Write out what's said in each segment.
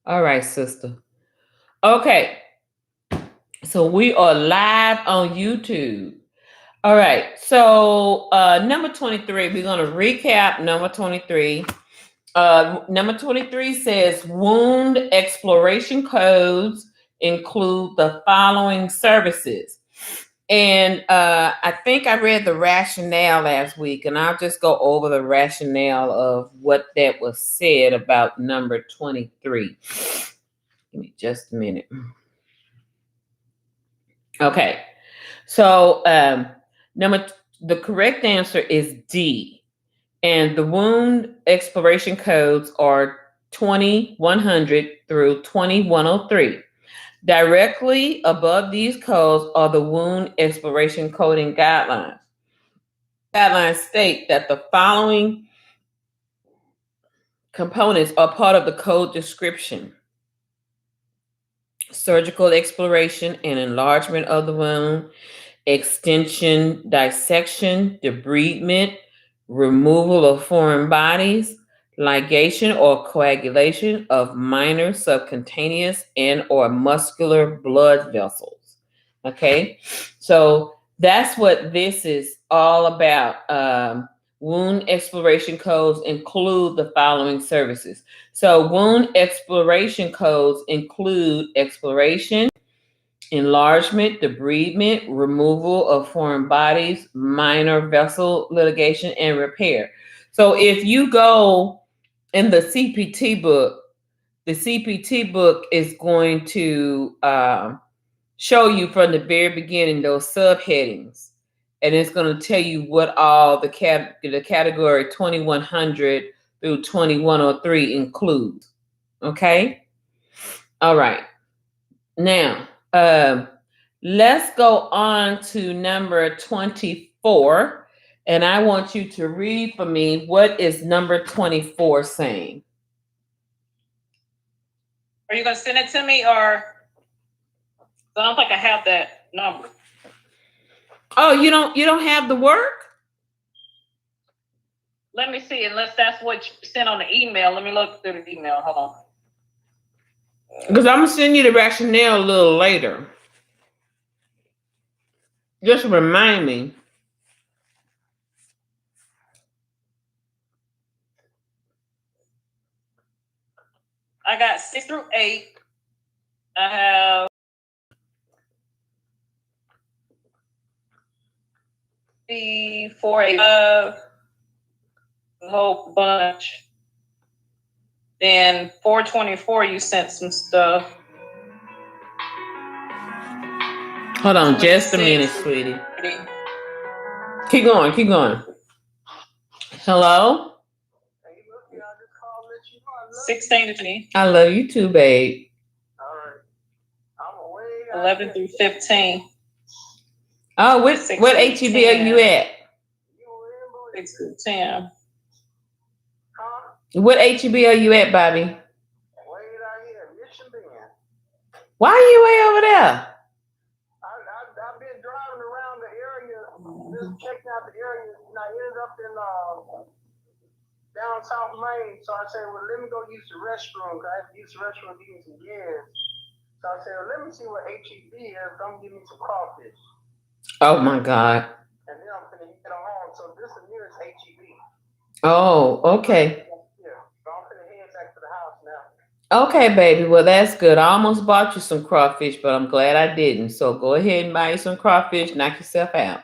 All right, sister. Okay, so we are live on YouTube. All right, so number 23, we're going to recap number 23. Number 23 says wound exploration codes include the following services. And I think I read the rationale last week, and I'll just go over the rationale of what that was said about number 23. Give me just a minute. Okay. So the correct answer is D. And the wound exploration codes are 2100 through 2103. Directly above these codes are the wound exploration coding guidelines. Guidelines state that the following components are part of the code description: surgical exploration and enlargement of the wound, extension, dissection, debridement, removal of foreign bodies, ligation or coagulation of minor subcutaneous and or muscular blood vessels. Okay, so that's what this is all about. Wound exploration codes include the following services. So wound exploration codes include exploration, enlargement, debridement, removal of foreign bodies, minor vessel litigation, and repair. So if you go in the CPT book, the CPT book is going to show you from the very beginning those subheadings, and it's going to tell you what all the category 2100 through 2103 includes. Okay, all right. Now, let's go on to number 24. And I want you to read for me what is number 24 saying. Are you going to send it to me, or I don't think I have that number. Oh, you don't have the work? Let me see, unless that's what you sent on the email. Let me look through the email. Hold on. Because I'm going to send you the rationale a little later. Just remind me. I got 6 through 8. I have the 4, 8, 5, a whole bunch. Then 424, you sent some stuff. Hold on just a minute, sweetie. Keep going. Hello? 16 to me. I love you too, babe. All right. 11 through 15. Oh, what HEB are you at? 6 through 10. What HEB are you at, Bobby? Why are you way over there? I've been driving around the area, just checking out the area, and I ended up in down South Main. So I said, well, let me go use the restroom, because I have to use the restroom to give me some gas. So I said, well, let me see what HEB is. Come give me some crawfish. Oh my God. And then I'm gonna head on. So this is the nearest HEB. Oh, okay. Yeah. So I'm gonna head back to the house now. Okay, baby. Well, that's good. I almost bought you some crawfish, but I'm glad I didn't. So go ahead and buy you some crawfish. Knock yourself out.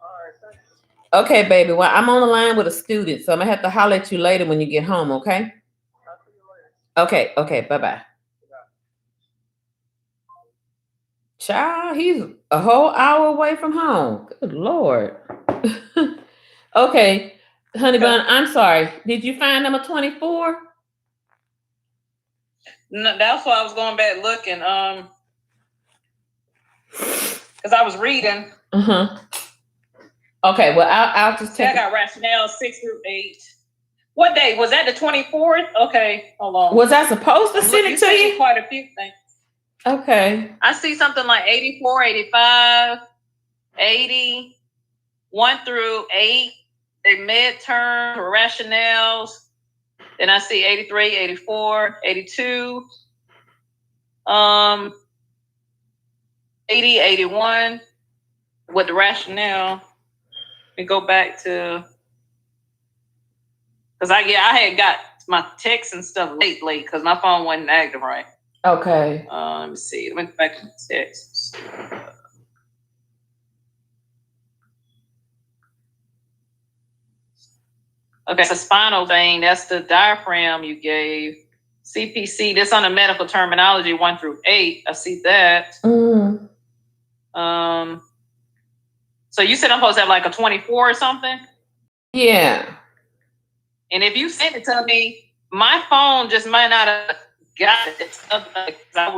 All right, thank you. Okay, baby. Well, I'm on the line with a student, so I'm gonna have to holler at you later when you get home. Okay. I'll see you later. Okay. Bye. Child, he's a whole hour away from home. Good Lord. Okay, honey bun, I'm sorry. Did you find number 24? No, that's why I was going back looking. Because I was reading. Okay, well, I'll just take. I got rationale 6 through 8. What day was that? The 24th? Okay, hold on. Was I supposed to send it to you? Quite a few things. Okay. I see something like 84, 85, 80, 1 through 8. They midterm rationales. Then I see 83, 84, 82, 80, 81 with the rationale. We go back to, because I had got my texts and stuff late because my phone wasn't active right. Okay. Let me see. Let me go back to the texts. Okay, so spinal vein, that's the diaphragm you gave. CPC, this on the medical terminology 1 through 8. I see that. Mm. So you said I'm supposed to have like a 24 or something? Yeah. And if you send it to me, my phone just might not have got it.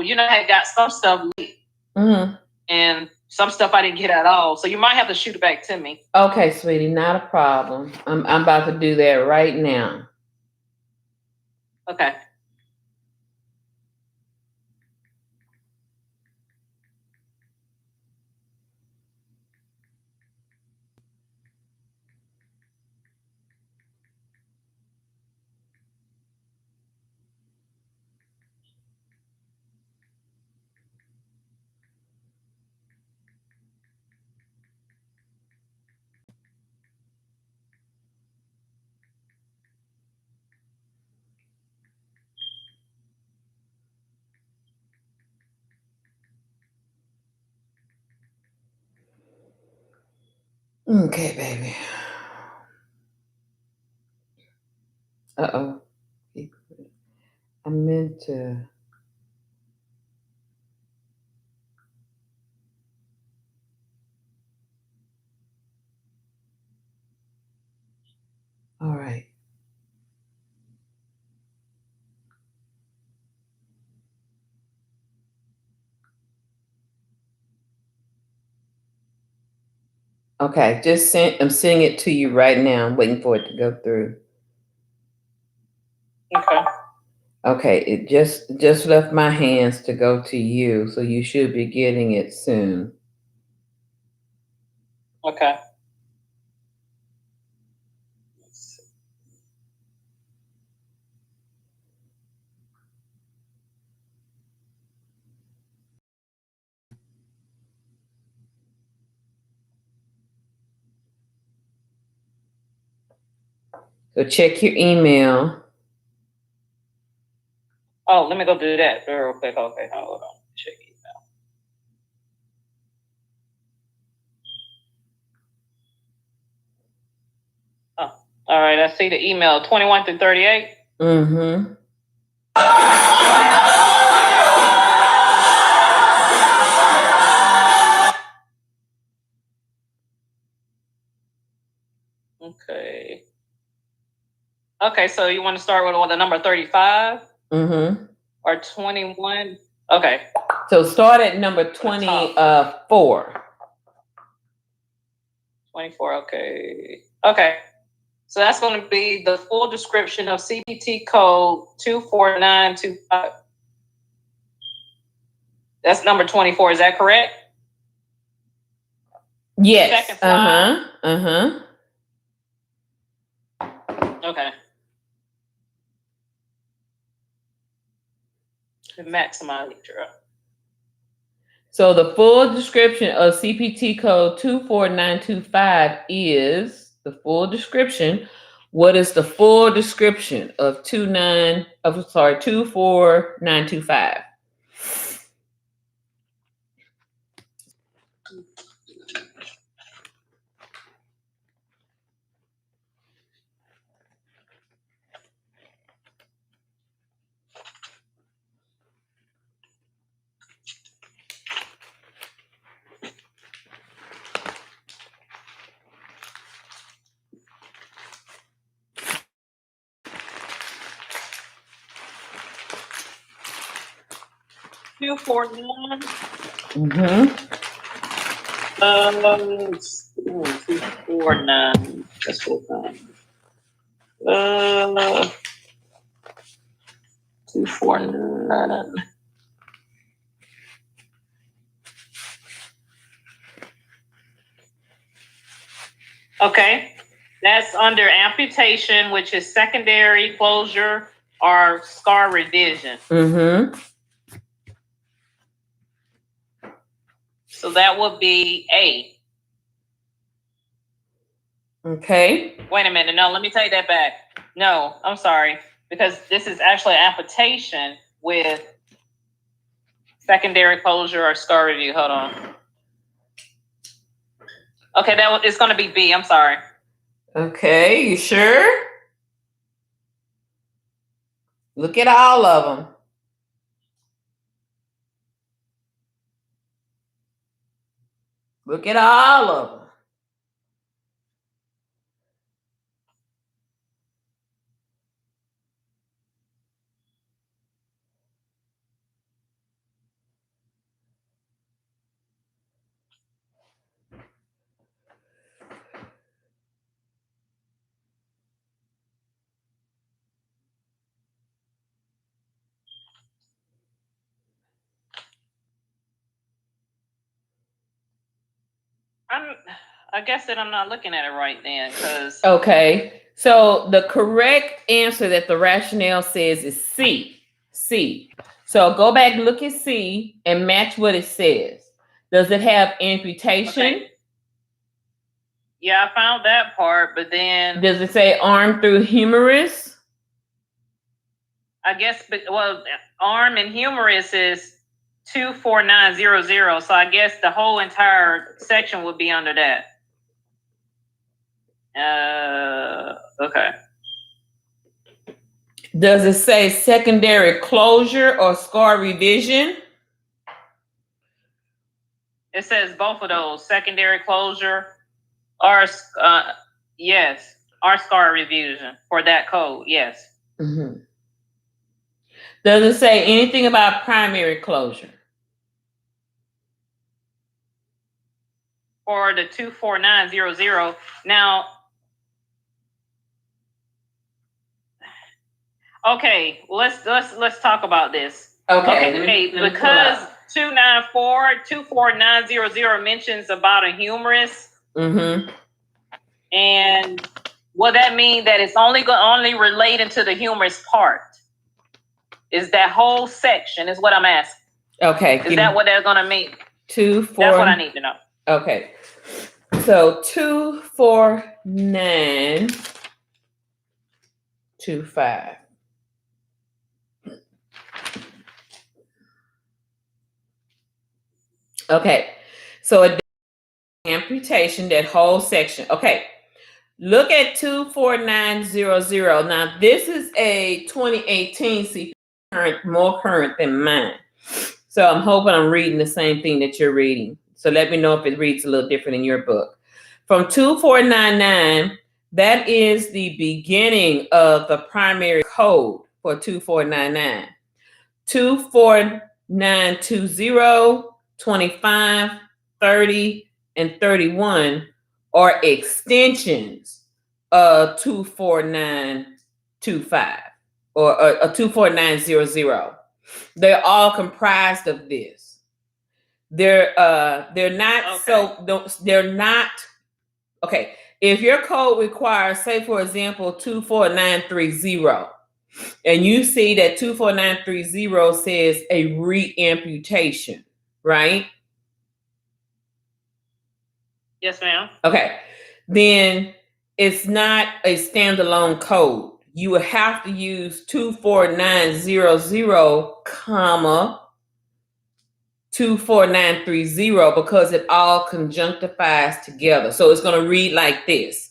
You know, I had got some stuff late. Mm-hmm. And some stuff I didn't get at all. So you might have to shoot it back to me. Okay, sweetie, not a problem. I'm about to do that right now. Okay. Okay, baby. Uh-oh. I meant to. All right. Okay, I'm sending it to you right now. I'm waiting for it to go through. Okay. Okay, it just left my hands to go to you, so you should be getting it soon. Okay. So check your email. Oh, let me go do that real quick. Okay, hold on. Check email. Oh, all right. I see the email 21 through 38. Mm-hmm. Okay. Okay, so you want to start with the number 35? Mm-hmm. Or 21? Okay. So start at number 24. 24, okay. Okay. So that's going to be the full description of CPT code 24925. That's number 24. Is that correct? Yes. Second slide. Okay. The maximize lecture. So the full description of CPT code 24925 is the full description. What is the full description of 24925? 249. Mm-hmm. 249. That's 249. Okay. That's under amputation, which is secondary closure or scar revision. Mm-hmm. So that would be A. Okay. Wait a minute. No, let me take that back. No, I'm sorry. Because this is actually amputation with secondary closure or scar review. Hold on. Okay, it's going to be B. I'm sorry. Okay, you sure? Look at all of them. Look at all of them. I guess that I'm not looking at it right then, because okay. So the correct answer that the rationale says is C. C. So go back and look at C and match what it says. Does it have amputation? Okay. Yeah, I found that part, but then does it say arm through humerus? I guess, well, arm and humerus is 24900. So I guess the whole entire section would be under that. Okay. Does it say secondary closure or scar revision? It says both of those, secondary closure or yes, or scar revision for that code. Yes. Mm-hmm. Does it say anything about primary closure? For the 24900. Now, okay, let's talk about this. Okay, because 24900 mentions about a humerus. Mm-hmm. And will that mean that it's only relating to the humerus part? Is that whole section is what I'm asking? Okay. Is that what they're gonna mean? 2, 4. That's what I need to know. Okay. So 24925. Okay. So amputation, that whole section. Okay. Look at 24900. Now this is a 2018 CPC, more current than mine. So I'm hoping I'm reading the same thing that you're reading. So let me know if it reads a little different in your book. From 2499, that is the beginning of the primary code for 2499. 24920, 25, 30, and 31 are extensions of 24925 or 24900. They're all comprised of this. They're not they're not okay. If your code requires, say for example, 24930, and you see that 24930 says a reamputation, right? Yes, ma'am. Okay. Then it's not a standalone code. You would have to use 24900, comma 24930 because it all conjunctifies together. So it's going to read like this: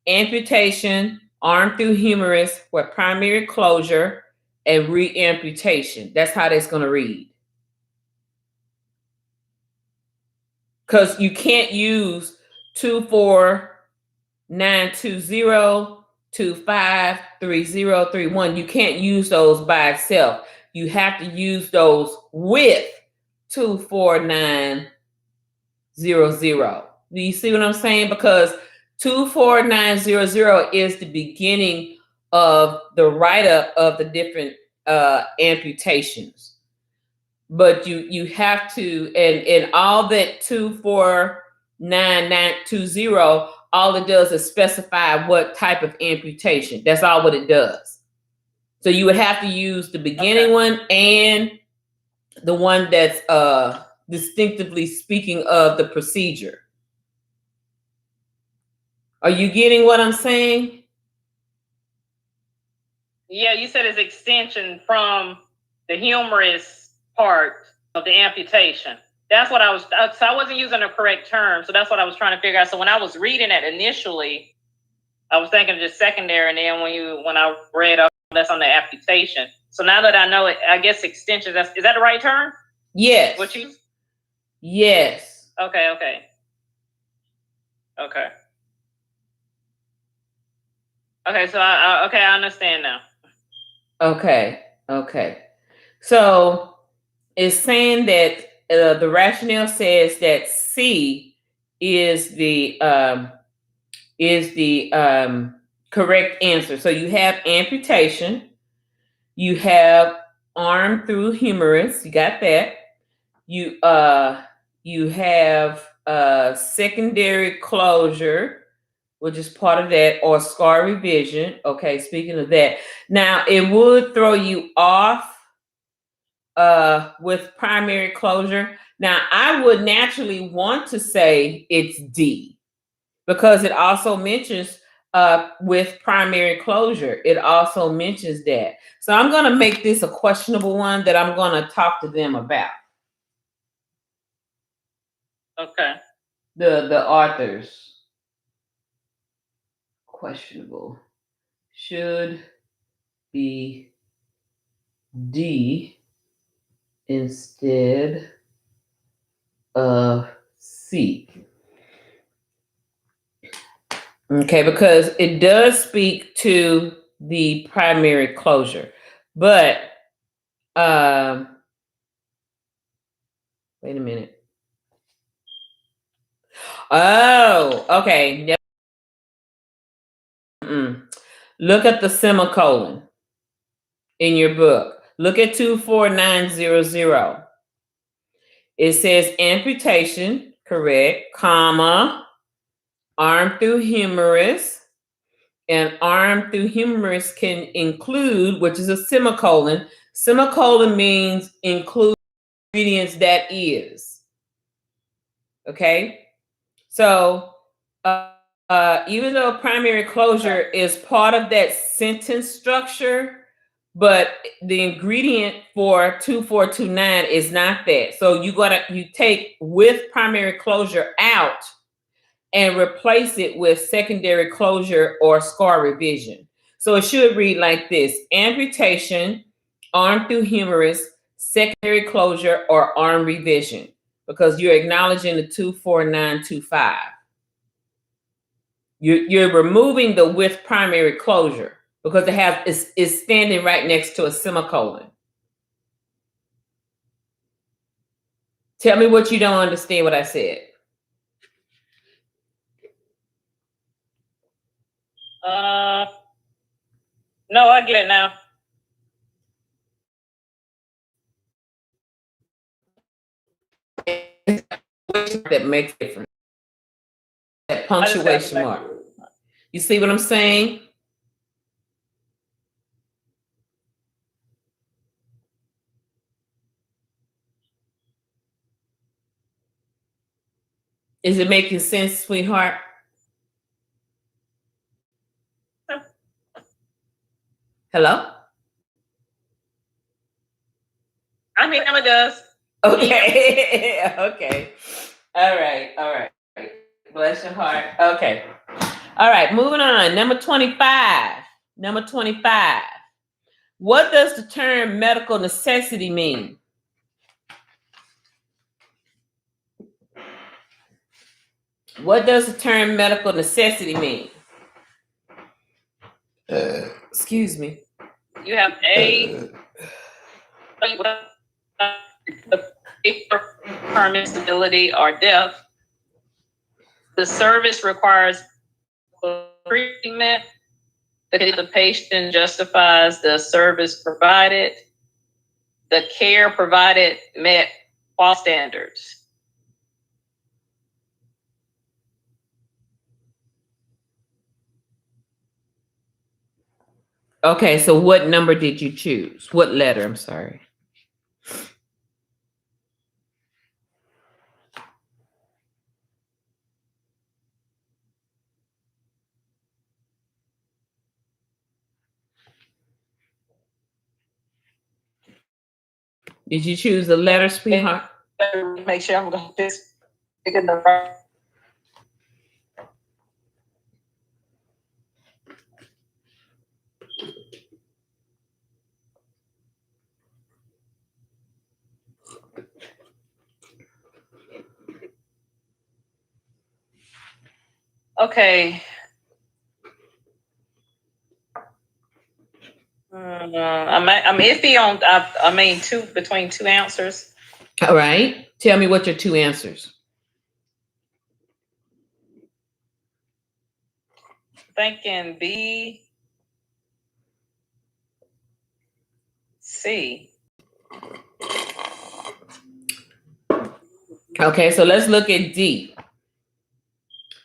amputation, arm through humerus with primary closure, and reamputation. That's how that's going to read. Because you can't use 24920, 253031. You can't use those by itself. You have to use those with 24900. Do you see what I'm saying? Because 24900 is the beginning of the write-up of the different amputations. But you have to, and all that 24920, all it does is specify what type of amputation. That's all what it does. So you would have to use the beginning one and the one that's distinctively speaking of the procedure. Are you getting what I'm saying? Yeah, you said it's extension from the humerus part of the amputation. That's what I was, so I wasn't using the correct term. So that's what I was trying to figure out. So when I was reading it initially, I was thinking just secondary. And then when I read up, that's on the amputation. So now that I know it, I guess extension, is that the right term? Yes. What you? Yes. Okay. Okay, so I understand now. Okay. So it's saying that the rationale says that C is the correct answer. So you have amputation, you have arm through humerus. You got that. You have secondary closure, which is part of that, or scar revision. Okay, speaking of that, now it would throw you off with primary closure. Now, I would naturally want to say it's D because it also mentions with primary closure, it also mentions that. So I'm going to make this a questionable one that I'm going to talk to them about. Okay. The authors. Questionable. Should be D instead of C. Okay, because it does speak to the primary closure. But wait a minute. Oh, okay. Look at the semicolon in your book. Look at 24900. It says amputation, correct, comma, arm through humerus. And arm through humerus can include, which is a semicolon. Semicolon means include ingredients that is. Okay? So even though primary closure is part of that sentence structure, but the ingredient for 2429 is not that. So you take with primary closure out and replace it with secondary closure or scar revision. So it should read like this: amputation, arm through humerus, secondary closure, or arm revision, because you're acknowledging the 24925. You're removing the with primary closure because it's standing right next to a semicolon. Tell me what you don't understand what I said. No, I get it now. That makes a difference. That punctuation mark. You see what I'm saying? Is it making sense, sweetheart? Hello? I mean, it does. Okay. Okay. All right. Bless your heart. Okay. All right, moving on. Number 25. What does the term medical necessity mean? What does the term medical necessity mean? Excuse me. You have A, permissibility or death. The service requires treatment. The patient justifies the service provided. The care provided met all standards. Okay, so what number did you choose? What letter? I'm sorry. Did you choose the letter, sweetheart? Make sure I'm going to pick the right. Okay. I'm iffy on. Between two answers. All right. Tell me what your two answers. Thinking B, C. Okay, so let's look at D.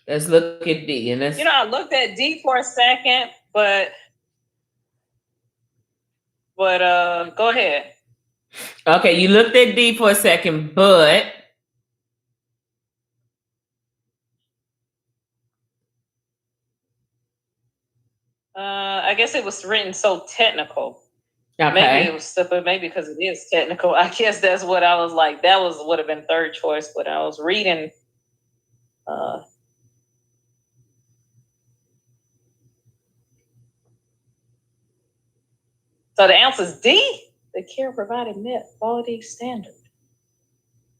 Let's look at D, and let's. I looked at D for a second, but go ahead. Okay, you looked at D for a second, but I guess it was written so technical. okay. Maybe it was stupid. Maybe because it is technical. I guess that's what I was like. That would have been third choice, but I was reading. So the answer is D. The care provided met quality standard.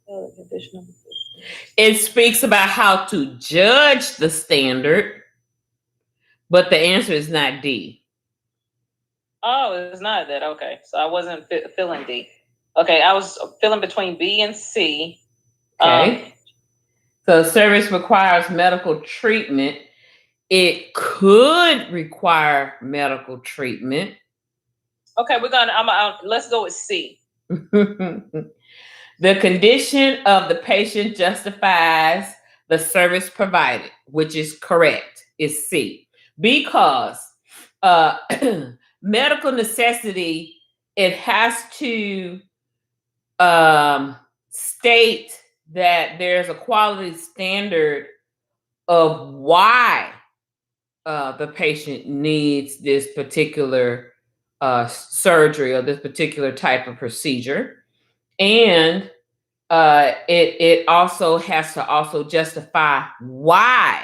Condition number 4. It speaks about how to judge the standard, but the answer is not D. Oh, it's not that. Okay, so I wasn't feeling D. Okay, I was feeling between B and C. Okay. So service requires medical treatment. It could require medical treatment. Okay, let's go with C. The condition of the patient justifies the service provided, which is correct, is C. Because medical necessity, it has to state that there's a quality standard of why the patient needs this particular surgery or this particular type of procedure. And it also has to also justify why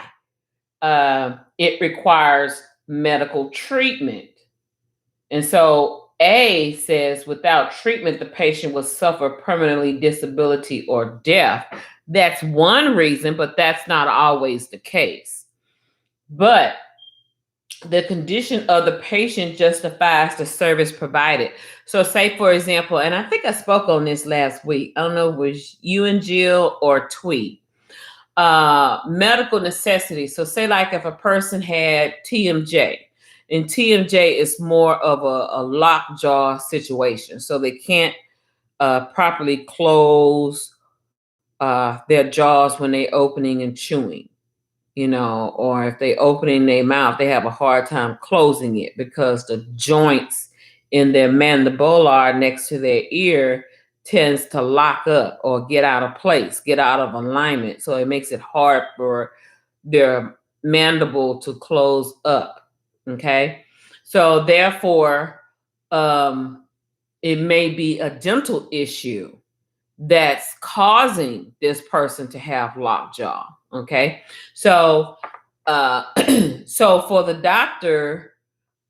it requires medical treatment. And so A says, without treatment, the patient will suffer permanently disability or death. That's one reason, but that's not always the case. But the condition of the patient justifies the service provided. So say, for example, and I think I spoke on this last week. I don't know if it was you and Jill or Tweet. Medical necessity. So say like if a person had TMJ, and TMJ is more of a lockjaw situation. So they can't properly close their jaws when they're opening and chewing. Or if they opening their mouth, they have a hard time closing it because the joints in their mandibular next to their ear tends to lock up or get out of place, get out of alignment. So it makes it hard for their mandible to close up. Okay. So therefore, it may be a dental issue that's causing this person to have lockjaw. Okay. So, so for the doctor,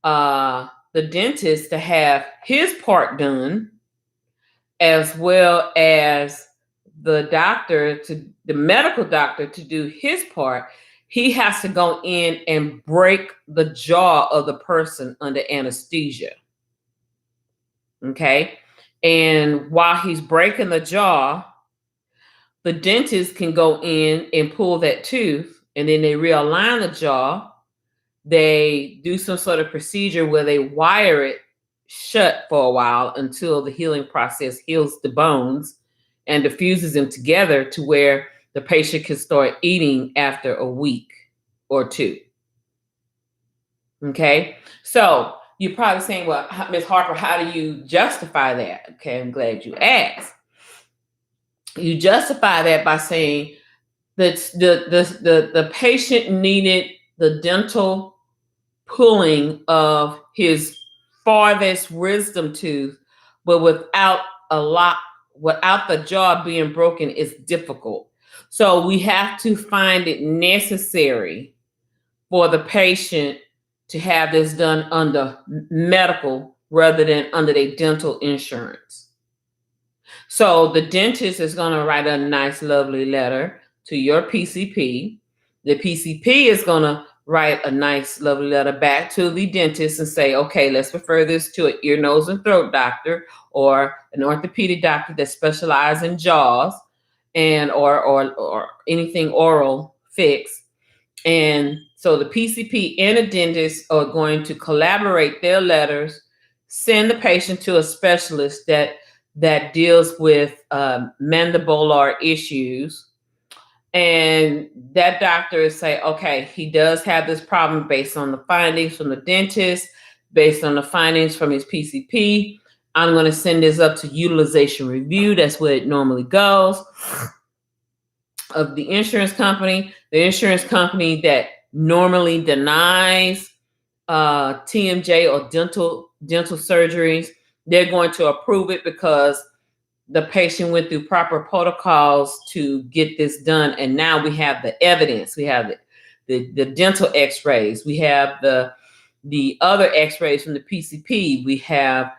the dentist to have his part done, as well as the medical doctor to do his part, he has to go in and break the jaw of the person under anesthesia. Okay. And while he's breaking the jaw, the dentist can go in and pull that tooth, and then they realign the jaw. They do some sort of procedure where they wire it shut for a while until the healing process heals the bones and diffuses them together to where the patient can start eating after a week or two. Okay, so you're probably saying, well, Ms. Harper, how do you justify that? Okay, I'm glad you asked. You justify that by saying that the patient needed the dental pulling of his farthest wisdom tooth, but without the jaw being broken is difficult. So we have to find it necessary for the patient to have this done under medical rather than under their dental insurance. So the dentist is going to write a nice, lovely letter to your PCP. The PCP is going to write a nice, lovely letter back to the dentist and say, okay, let's refer this to an ear, nose, and throat doctor or an orthopedic doctor that specializes in jaws and or anything oral fix. And so the PCP and the dentist are going to collaborate their letters, send the patient to a specialist that deals with mandibular issues. And that doctor is say, okay, he does have this problem based on the findings from the dentist, based on the findings from his PCP. I'm going to send this up to utilization review. That's where it normally goes. Of the insurance company that normally denies TMJ or dental surgeries, they're going to approve it because the patient went through proper protocols to get this done. And now we have the evidence. We have the dental x-rays. We have the other x-rays from the PCP. We have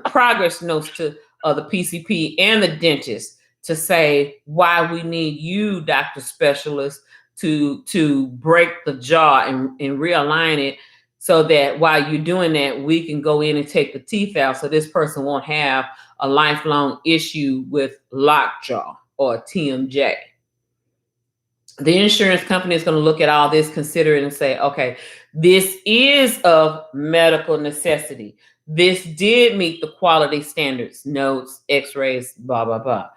progress notes to the PCP and the dentist to say why we need you, Dr. Specialist, to break the jaw and realign it so that while you're doing that, we can go in and take the teeth out so this person won't have a lifelong issue with lockjaw or TMJ. The insurance company is going to look at all this, consider it, and say, okay, this is of medical necessity. This did meet the quality standards, notes, x-rays, blah, blah, blah.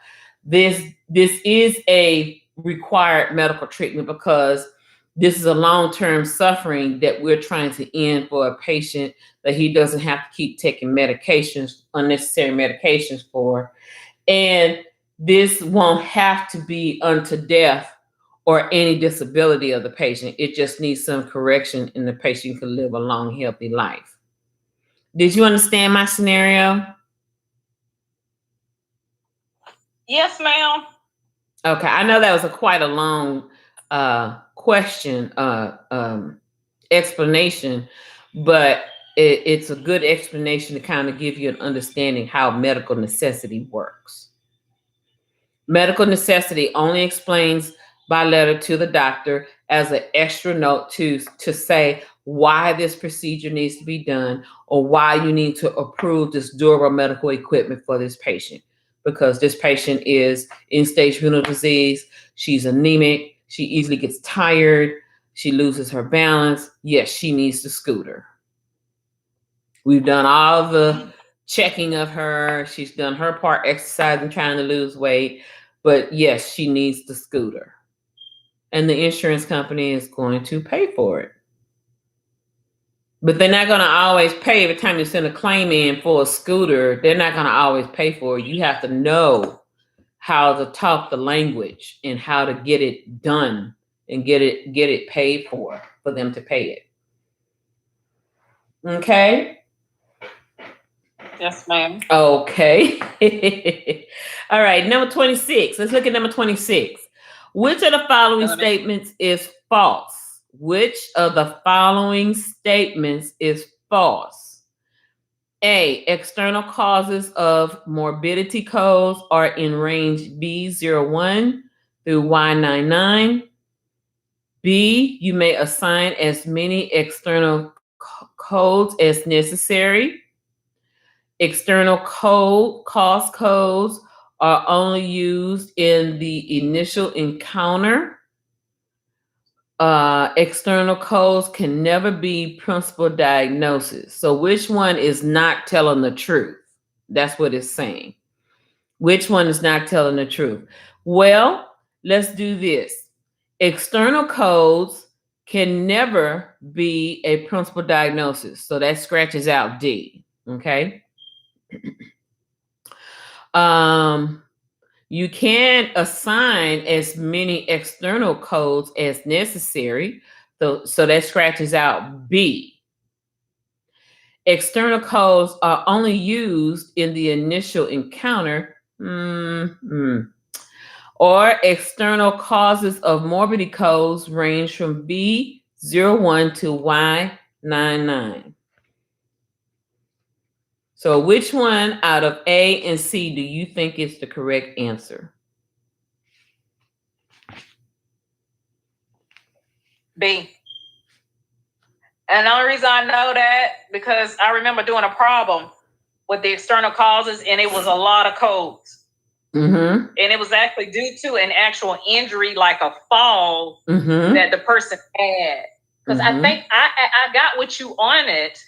This is a required medical treatment because this is a long-term suffering that we're trying to end for a patient that he doesn't have to keep taking medications, unnecessary medications for. And this won't have to be unto death or any disability of the patient. It just needs some correction and the patient can live a long, healthy life. Did you understand my scenario? Yes, ma'am. Okay, I know that was quite a long question, explanation, but it's a good explanation to kind of give you an understanding how medical necessity works. Medical necessity only explains by letter to the doctor as an extra note to say why this procedure needs to be done or why you need to approve this durable medical equipment for this patient. Because this patient is end-stage renal disease, she's anemic, she easily gets tired, she loses her balance. Yes, she needs the scooter. We've done all the checking of her. She's done her part, exercising, trying to lose weight. But yes, she needs the scooter. And the insurance company is going to pay for it. But they're not going to always pay every time you send a claim in for a scooter. They're not going to always pay for it. You have to know how to talk the language and how to get it done and get it paid for them to pay it. Okay? Yes, ma'am. Okay. All right, number 26. Let's look at number 26. Which of the following statements is false? Which of the following statements is false? A, external causes of morbidity codes are in range B01 through Y99. B, you may assign as many external codes as necessary. External cost codes are only used in the initial encounter. External codes can never be principal diagnosis. So which one is not telling the truth? That's what it's saying. Which one is not telling the truth? Well, let's do this. External codes can never be a principal diagnosis. So that scratches out D. Okay. You can assign as many external codes as necessary. So that scratches out B. External codes are only used in the initial encounter. Or external causes of morbidity codes range from B01 to Y99. So which one out of A and C do you think is the correct answer? B. And the only reason I know that, because I remember doing a problem with the external causes, and it was a lot of codes. Mm-hmm. And it was actually due to an actual injury, like a fall that the person had. Because I think I got with you on it,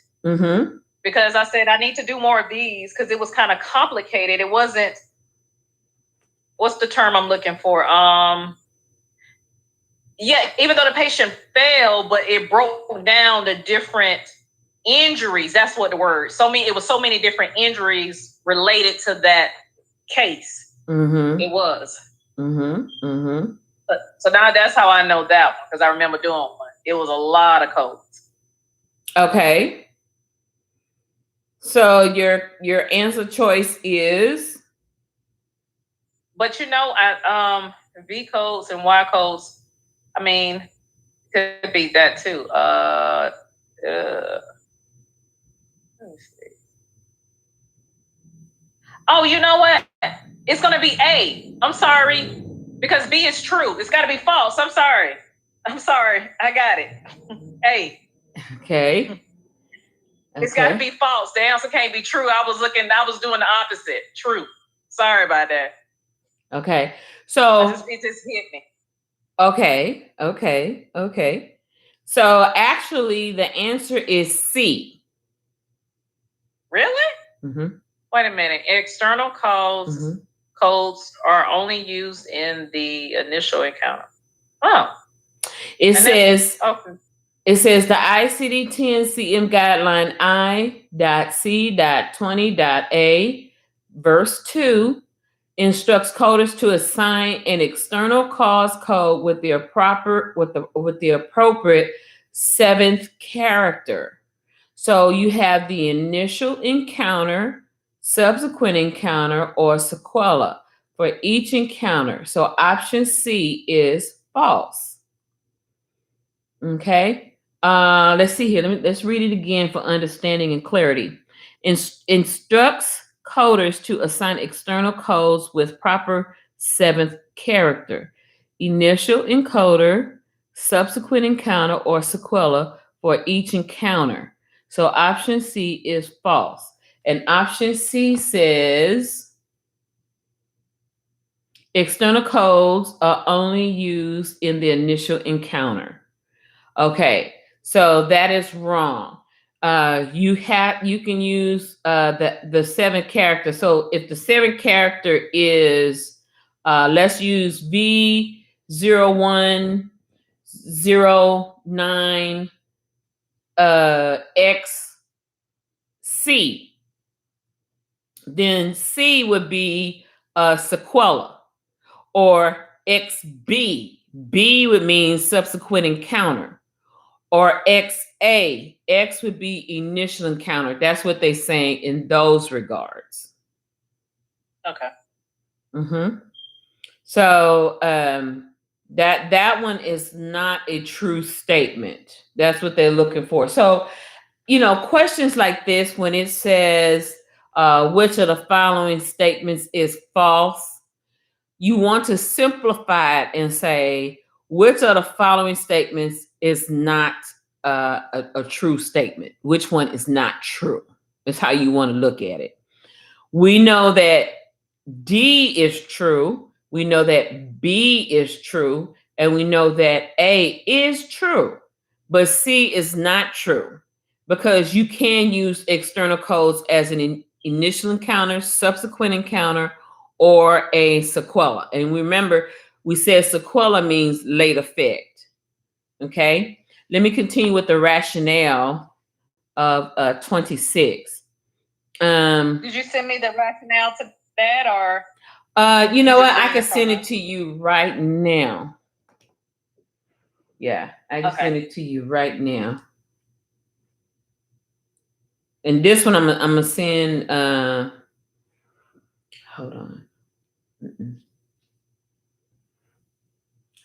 because I said I need to do more of these, because it was kind of complicated. It wasn't, what's the term I'm looking for? Yeah, even though the patient fell, but it broke down the different injuries. That's what the word. It was so many different injuries related to that case. It was. So now that's how I know that one, because I remember doing one. It was a lot of codes. Okay. So your answer choice is? But V codes and Y codes, I mean, could be that too. Let me see. Oh, you know what? It's going to be A. I'm sorry. Because B is true. It's got to be false. I'm sorry. I got it. A. Okay. It's got to be false. The answer can't be true. I was doing the opposite. True. Sorry about that. Okay. So it just hit me. Okay. So actually the answer is C. Really? Wait a minute. External codes are only used in the initial encounter. Oh. It says the ICD-10 guideline I.C.20.A verse 2 instructs coders to assign an external cause code with the appropriate seventh character. So you have the initial encounter, subsequent encounter, or sequela for each encounter. So option C is false. Okay. Let's see here. Let's read it again for understanding and clarity. Instructs coders to assign external codes with proper seventh character. Initial encoder, subsequent encounter, or sequela for each encounter. So option C is false. And option C says external codes are only used in the initial encounter. Okay, so that is wrong. You can use the seventh character. So if the seventh character is let's use B0109 XC, then C would be sequela, or XB. B would mean subsequent encounter. Or XA, X would be initial encounter. That's what they're saying in those regards. Okay. So that one is not a true statement. That's what they're looking for. So, questions like this, when it says which of the following statements is false, you want to simplify it and say which of the following statements is not a true statement. Which one is not true? Is how you want to look at it. We know that D is true. We know that B is true. And we know that A is true. But C is not true, because you can use external codes as an initial encounter, subsequent encounter, or a sequela. And remember, we said sequela means late effect. Okay. let me continue with the rationale of 26. Did you send me the rationale to that, or? You know what? I can send it to you right now. Yeah, I can send it to you right now. And this one, I'm gonna send. Hold on. Mm-mm.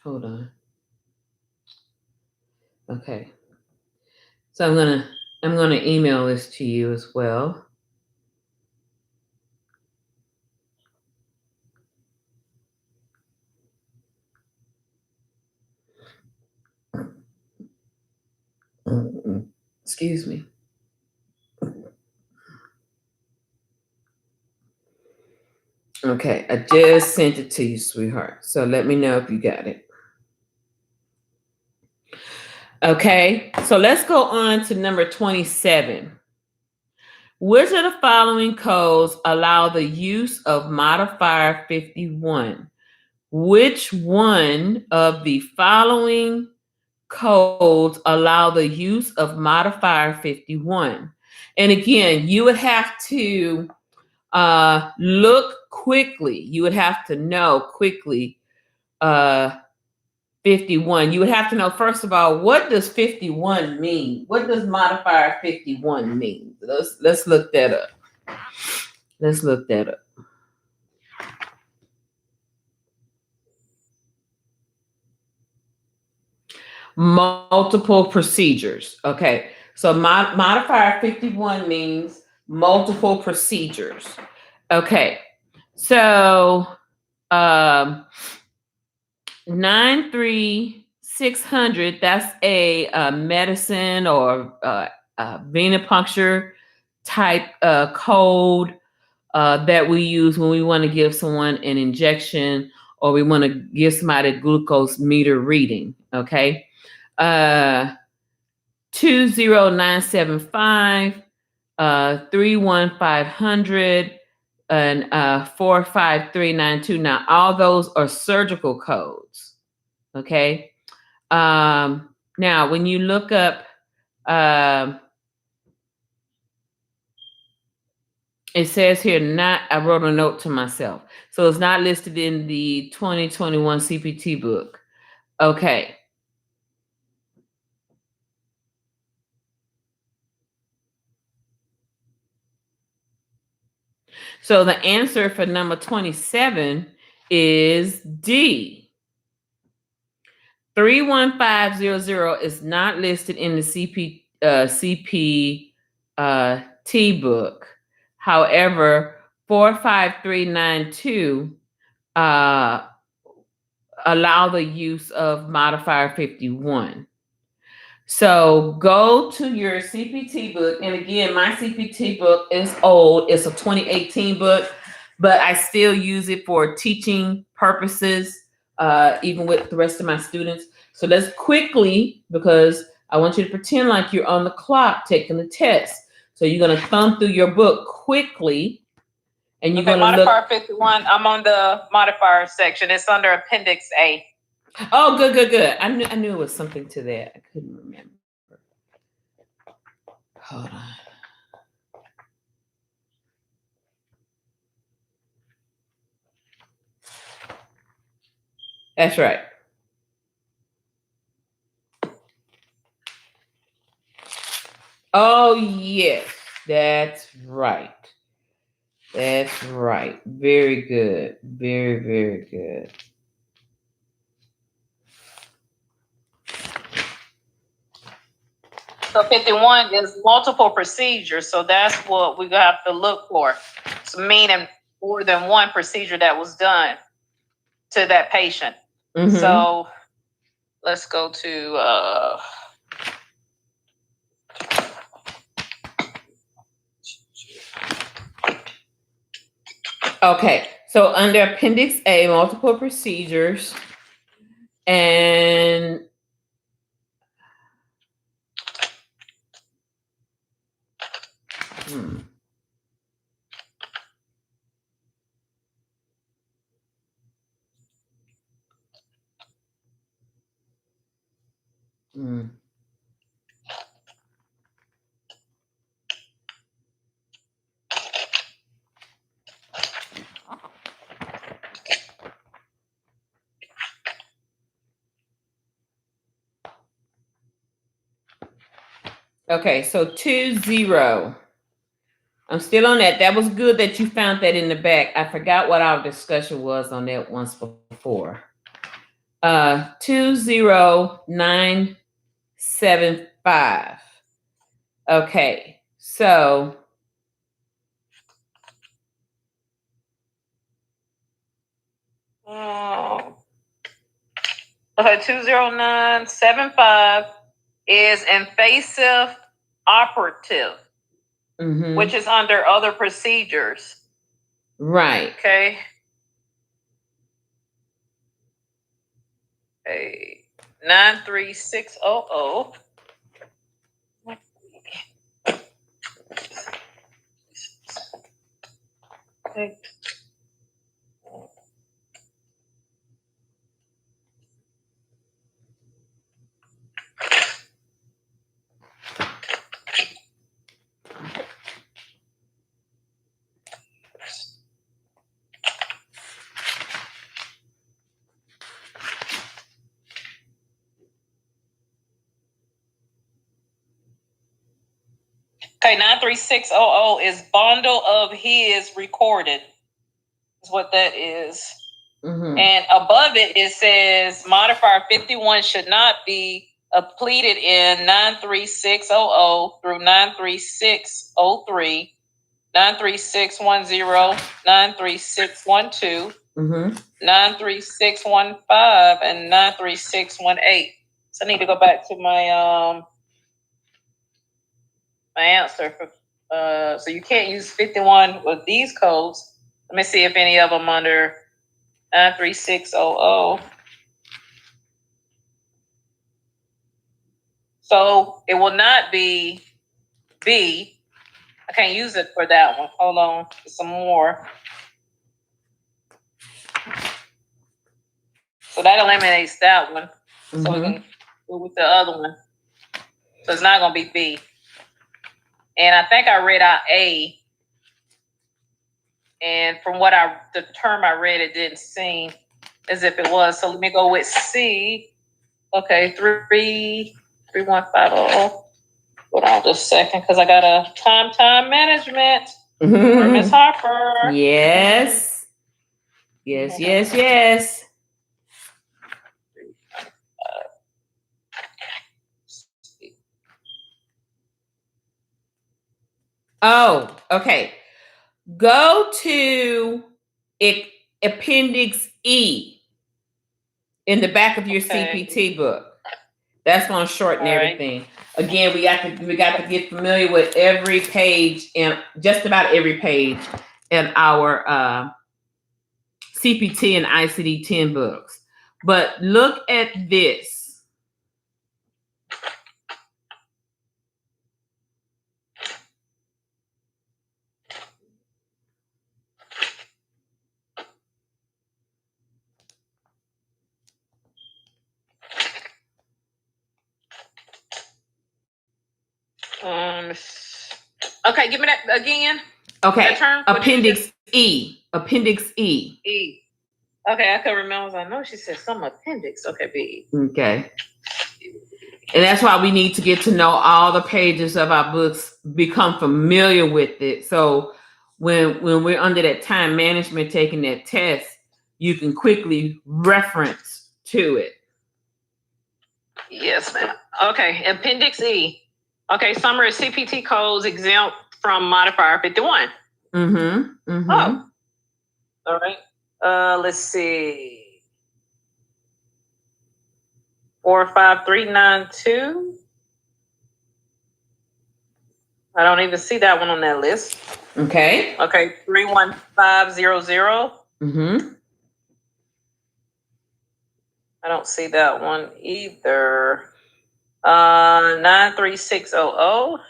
Hold on. Okay. So I'm gonna email this to you as well. Excuse me. Okay, I just sent it to you, sweetheart. So let me know if you got it. Okay, so let's go on to number 27. Which of the following codes allow the use of modifier 51? Which one of the following codes allow the use of modifier 51? And again, you would have to look quickly. You would have to know quickly 51. You would have to know, first of all, what does 51 mean? What does modifier 51 mean? Let's look that up. Let's look that up. Multiple procedures. Okay, so modifier 51 means multiple procedures. Okay, so 93600, that's a medicine or venipuncture type code that we use when we want to give someone an injection or we want to give somebody a glucose meter reading. Okay. 20975, 31500, and 45392. Now, all those are surgical codes. Okay. Now, when you look up, it says here, I wrote a note to myself. So it's not listed in the 2021 CPT book. Okay. So the answer for number 27 is D. 31500 is not listed in the CPT book. However, 45392 allow the use of modifier 51. So go to your CPT book. And again, my CPT book is old. It's a 2018 book, but I still use it for teaching purposes, even with the rest of my students. So let's quickly, because I want you to pretend like you're on the clock taking the test. So you're going to thumb through your book quickly. And you're going to modifier 51. I'm on the modifier section. It's under Appendix A. Oh, good. I knew it was something to that. I couldn't remember. Hold on. That's right. Oh, yes. That's right. That's right. Very good. Very, very good. So 51 is multiple procedures. So that's what we have to look for. It's meaning more than one procedure that was done to that patient. Mm-hmm. So let's go to okay. So under Appendix A, multiple procedures, and Okay, so 2-0. I'm still on that. That was good that you found that in the back. I forgot what our discussion was on that once before. 20975. Okay, so okay, 20975 is invasive operative, which is under other procedures. Right. Okay. Okay. 93600. Okay. Okay, 93600 is bundle of his recorded. Is what that is. And above it, it says modifier 51 should not be pleaded in 93600 through 93603, 93610, 93612, 93615, and 93618. So I need to go back to my my answer for so you can't use 51 with these codes. Let me see if any of them under 93600. So it will not be B. I can't use it for that one. Hold on, some more. So that eliminates that one. So we can go with the other one. So it's not going to be B. And I think I read out A. And from what the term I read, it didn't seem as if it was. So let me go with C. Okay, 31500. Hold on just a second, because I got a time management for Miss Harper. Yes. Yes. Oh, okay. Go to Appendix E in the back of your CPT book. That's going to shorten everything. Again, we got to get familiar with every page and just about every page in our CPT and ICD-10 books. But look at this. Okay, give me that again. Okay, that term? Appendix E. Appendix E. E. Okay, I can remember. I know she said some appendix. Okay, B. Okay. And that's why we need to get to know all the pages of our books, become familiar with it. So when we're under that time management taking that test, you can quickly reference to it. Yes, ma'am. Okay, Appendix E. Okay, summary of CPT codes exempt from modifier 51. Oh. All right. Let's see. 45392. I don't even see that one on that list. Okay. Okay, 31500. I don't see that one either. 93600.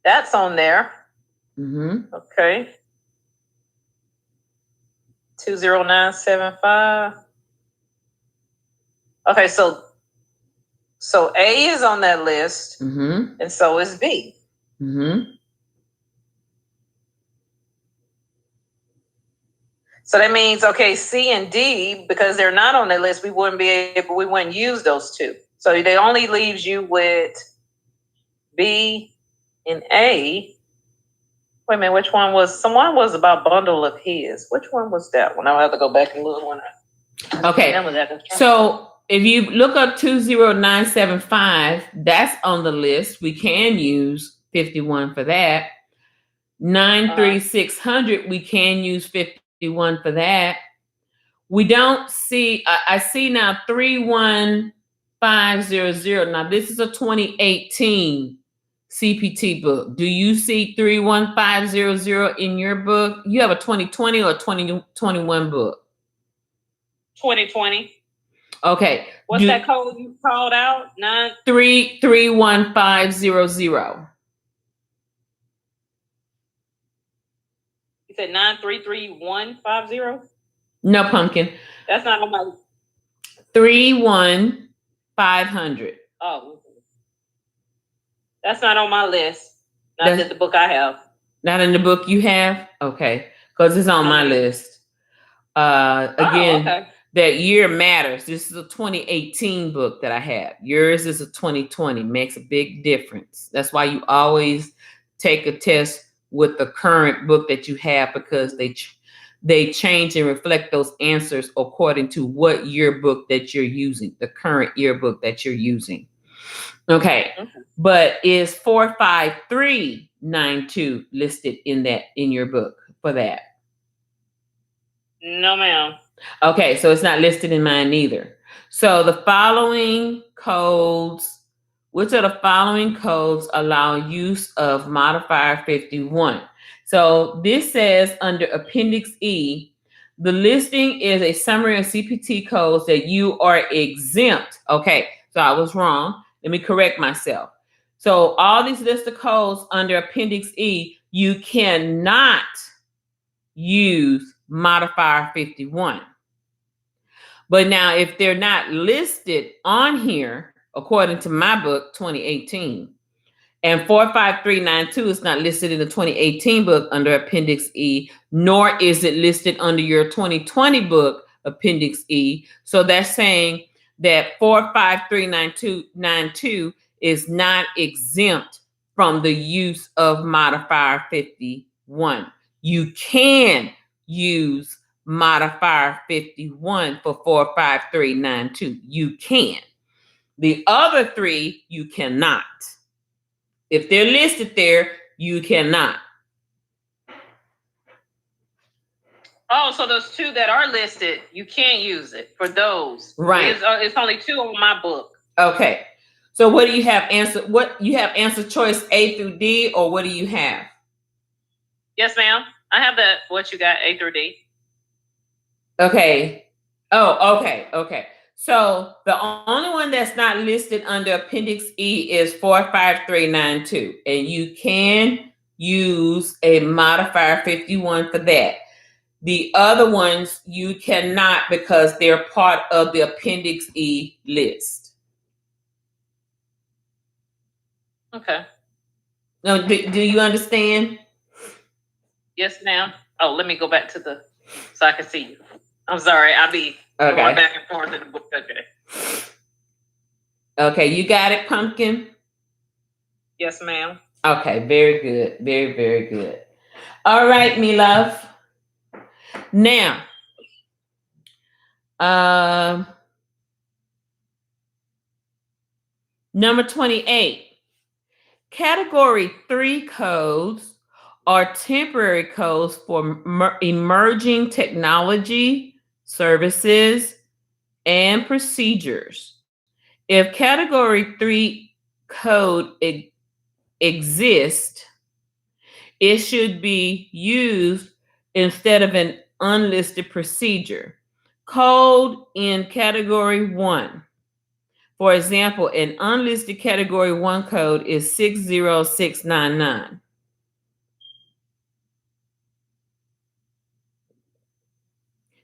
That's on there. Okay. 20975. Okay, so A is on that list, and so is B. So that means, okay, C and D, because they're not on the list, we wouldn't use those two. So they only leaves you with B, and A. Wait a minute, which one was? Someone was about bundle of his. Which one was that one? I'll have to go back and look one. Okay. So if you look up 20975, that's on the list. We can use 51 for that. 93600, we can use 51 for that. We don't see, I see now 31500. Now this is a 2018 CPT book. Do you see 31500 in your book? You have a 2020 or 2021 book? 2020. Okay. What's that code you called out? 31500. You said 933150? No, pumpkin. That's not on my 31500. Oh. That's not on my list. Not in the book I have. Not in the book you have? Okay. Because it's on my list. Again, that year matters. This is a 2018 book that I have. Yours is a 2020. Makes a big difference. That's why you always take a test with the current book that you have, because they change and reflect those answers according to what yearbook that you're using, the current yearbook that you're using. Okay. But is 45392 listed in your book for that? No, ma'am. Okay, so it's not listed in mine either. So the following codes, which of the following codes allow use of modifier 51? So this says under Appendix E, the listing is a summary of CPT codes that you are exempt. Okay, so I was wrong. Let me correct myself. So all these list of codes under Appendix E, you cannot use modifier 51. But now if they're not listed on here, according to my book, 2018, and 45392 is not listed in the 2018 book under Appendix E, nor is it listed under your 2020 book, Appendix E. So that's saying that 45392 is not exempt from the use of modifier 51. You can use modifier 51 for 45392. You can. The other three, you cannot. If they're listed there, you cannot. Oh, so those two that are listed, you can't use it for those. Right. It's only two on my book. Okay. So what do you have answer? What you have answer choice A through D, or what do you have? Yes, ma'am. I have that. What you got, A through D? Okay. Oh, okay. Okay. So the only one that's not listed under Appendix E is 45392, and you can use a modifier 51 for that. The other ones you cannot, because they're part of the Appendix E list. Okay. No, do you understand? Yes, ma'am. Oh, let me go back to so I can see you. I'm sorry. I'll be going back and forth in the book. Okay. Okay, you got it, Pumpkin? Yes, ma'am. Okay, very good. Very, very good. All right, me love. Now, number 28. Category 3 codes are temporary codes for emerging technology, services, and procedures. If Category 3 code exists, it should be used instead of an unlisted procedure. Code in Category 1. For example, an unlisted Category 1 code is 60699.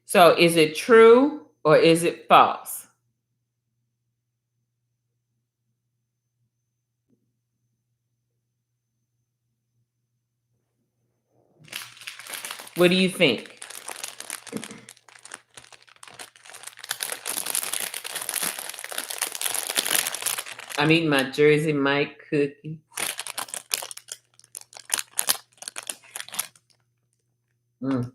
So is it true or is it false? What do you think? I'm eating my Jersey Mike cookie. Mm.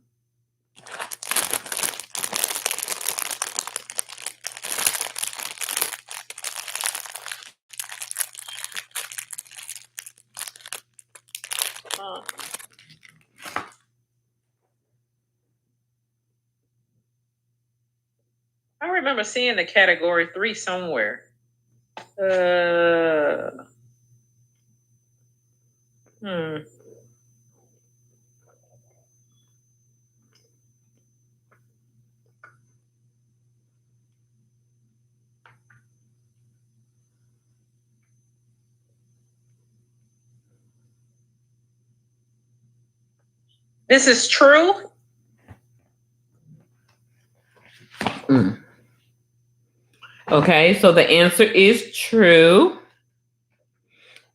I remember seeing the category 3 somewhere. This is true? Mm. Okay, so the answer is true.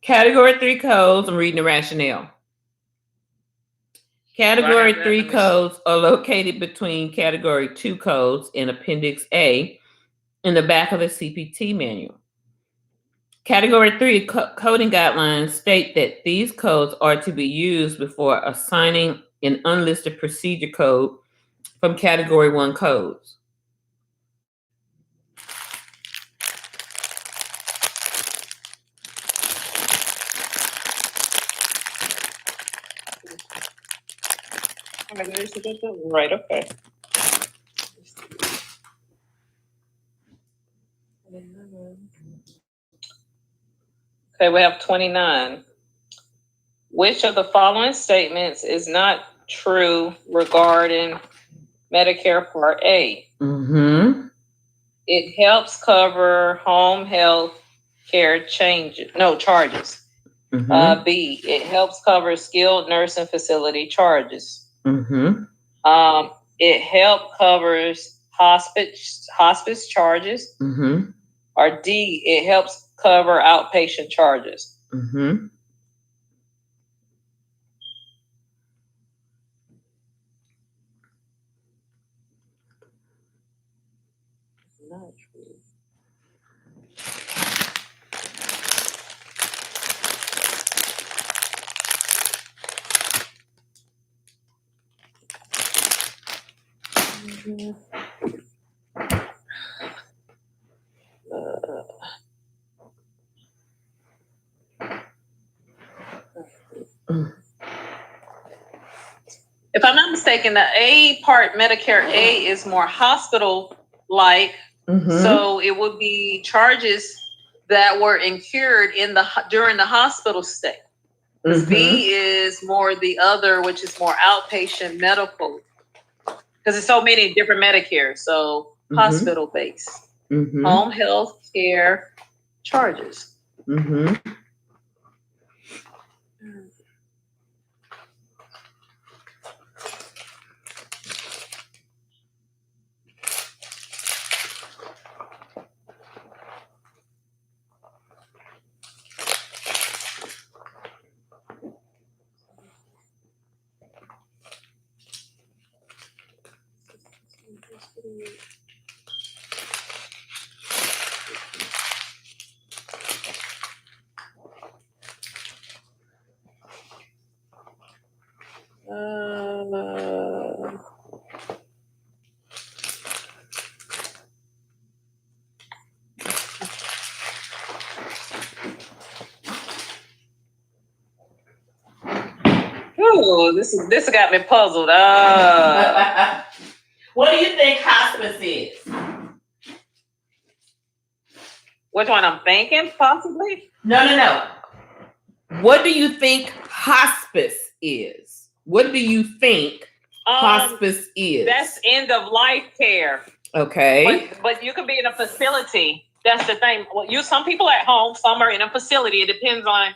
Category 3 codes, I'm reading the rationale. Category 3 codes are located between Category 2 codes in Appendix A in the back of the CPT manual. Category 3 coding guidelines state that these codes are to be used before assigning an unlisted procedure code from Category 1 codes. Right, okay. Okay, we have 29. Which of the following statements is not true regarding Medicare Part A? Mm-hmm. It helps cover home health care charges. Mm-hmm. B, it helps cover skilled nursing facility charges. Mm-hmm. It helps covers hospice charges. Mm-hmm. Or D, it helps cover outpatient charges. Mm-hmm. Not true. If I'm not mistaken, the A part Medicare A is more hospital-like, so it would be charges that were incurred during the hospital stay. B is more the other, which is more outpatient medical, because there's so many different Medicare. So hospital-based, home health care charges. Oh, this got me puzzled. What do you think hospice is? Which one I'm thinking, possibly? No. What do you think hospice is? What do you think hospice is? That's end of life care. Okay. But you could be in a facility. That's the thing. Well, some people at home, some are in a facility. It depends on,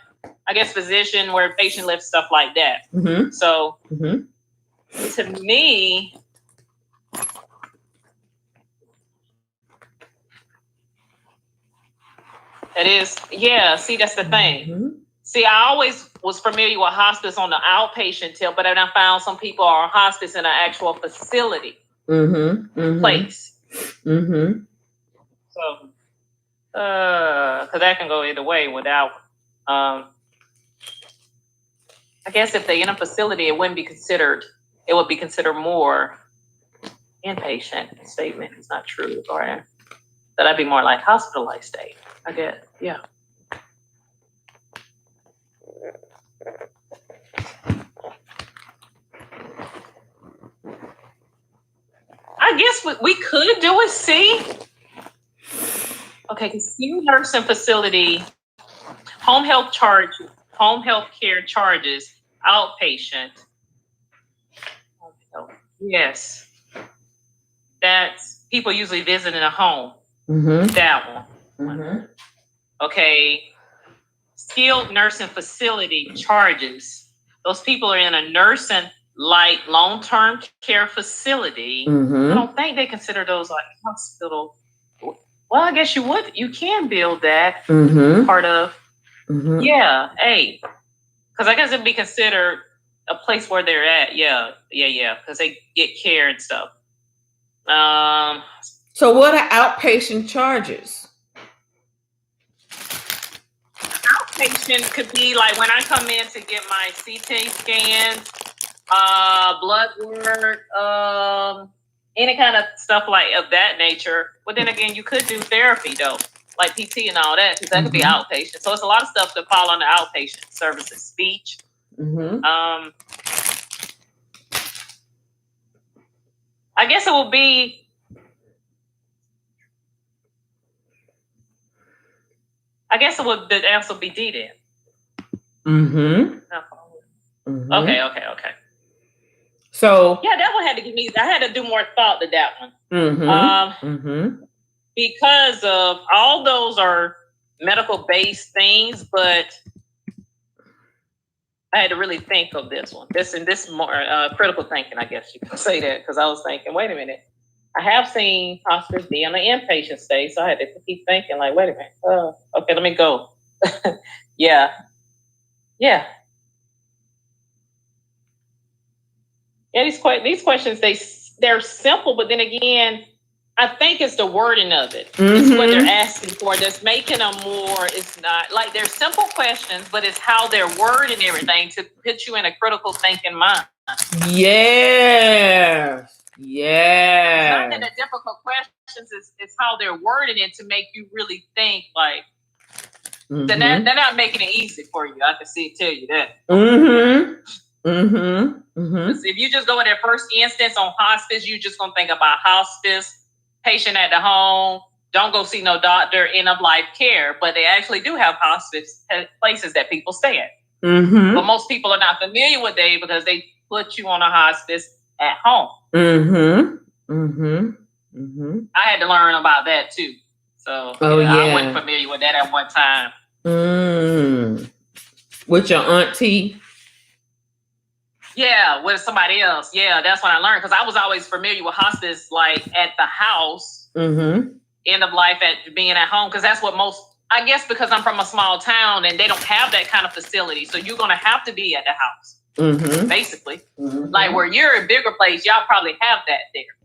I guess, physician, where patient lives, stuff like that. So to me, it is, yeah, see, that's the thing. See, I always was familiar with hospice on the outpatient tip, but then I found some people are on hospice in an actual facility place. So, because that can go either way without, I guess if they're in a facility, it wouldn't be considered it would be considered more inpatient. Statement is not true, or that'd be more like hospitalized stay. I get, yeah. I guess what we could do is C. Okay, because skilled nursing facility, home health care charges, outpatient. Yes. That's people usually visit in a home. Mm-hmm. That one. Mm-hmm. Okay. Skilled nursing facility charges. Those people are in a nursing like long-term care facility. Mm-hmm. I don't think they consider those like hospital. Well, I guess you can build that part of. Mm-hmm. Yeah, hey. Because I guess it'd be considered a place where they're at. Yeah. Because they get care and stuff. So what are outpatient charges? Outpatient could be like when I come in to get my CT scans, blood work, any kind of stuff like of that nature. But then again, you could do therapy though, like PT and all that, because that could be outpatient. So it's a lot of stuff that fall under outpatient services, speech. I guess it will be. I guess the answer would be D then. Okay. So yeah, that one had to give me. I had to do more thought to that one. Because of all those are medical based things, but I had to really think of this one. This more critical thinking, I guess you could say that, because I was thinking, wait a minute. I have seen hospice be on the inpatient stay, so I had to keep thinking, like, wait a minute. Okay, let me go. Yeah. These questions, they're simple, but then again, I think it's the wording of it. It's what they're asking for that's making them more. It's not like they're simple questions, but it's how they're wording everything to put you in a critical thinking mind. Yes. It's not that the difficult questions, it's how they're wording it to make you really think, like, they're not making it easy for you. I can tell you that. If you just go in that first instance on hospice, you're just going to think about hospice, patient at the home, don't go see no doctor, end of life care. But they actually do have hospice places that people stay at. But most people are not familiar with that because they put you on a hospice at home. I had to learn about that too. So I wasn't familiar with that at one time. With your auntie? Yeah, with somebody else. Yeah, that's when I learned, because I was always familiar with hospice, like at the house, end of life at being at home, because that's what most, I guess because I'm from a small town and they don't have that kind of facility. So you're going to have to be at the house, basically. Like where you're a bigger place, y'all probably have that there.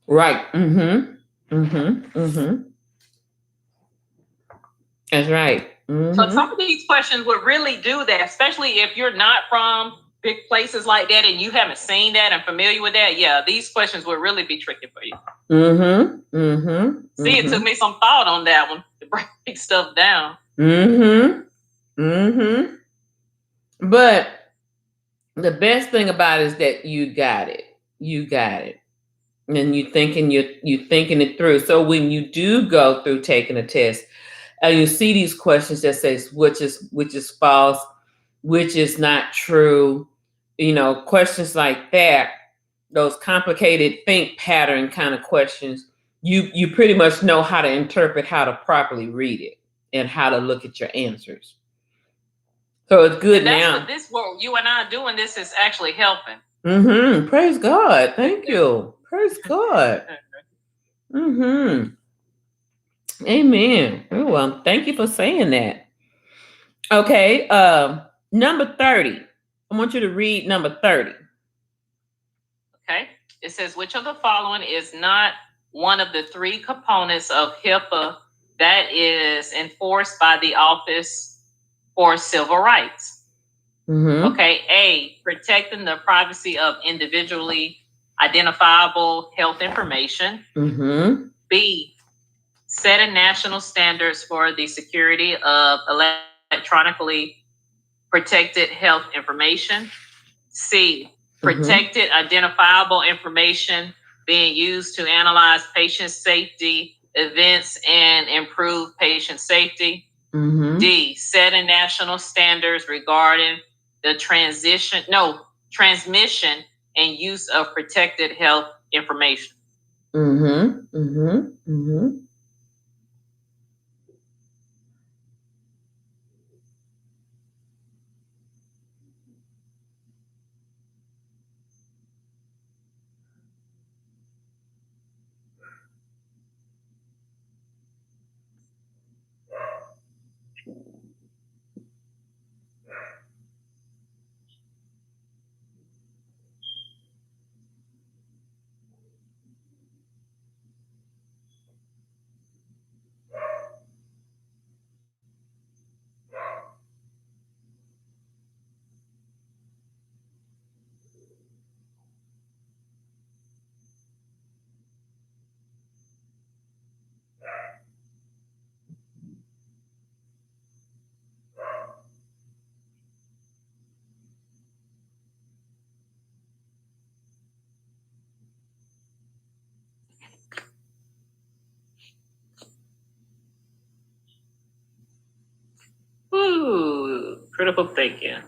Right. That's right. So some of these questions would really do that, especially if you're not from big places like that and you haven't seen that and familiar with that. Yeah, these questions would really be tricky for you. See, it took me some thought on that one to break stuff down. But the best thing about it is that you got it. And you're thinking it through. So when you do go through taking a test, and you see these questions that says which is false, which is not true, questions like that, those complicated think pattern kind of questions, you pretty much know how to interpret, how to properly read it, and how to look at your answers. So it's good now. What you and I are doing, this is actually helping. Praise God. Thank you. Praise God. Amen. Oh, well, thank you for saying that. Okay. Number 30. I want you to read number 30. Okay. It says, which of the following is not one of the three components of HIPAA that is enforced by the Office for Civil Rights? Mm-hmm. Okay, A, protecting the privacy of individually identifiable health information. Mm-hmm. B, setting national standards for the security of electronically protected health information. C, protected identifiable information being used to analyze patient safety events and improve patient safety. Mm-hmm. D, setting national standards regarding the transmission and use of protected health information. Mm-hmm. Mm-hmm. Mm-hmm. Ooh, critical thinking.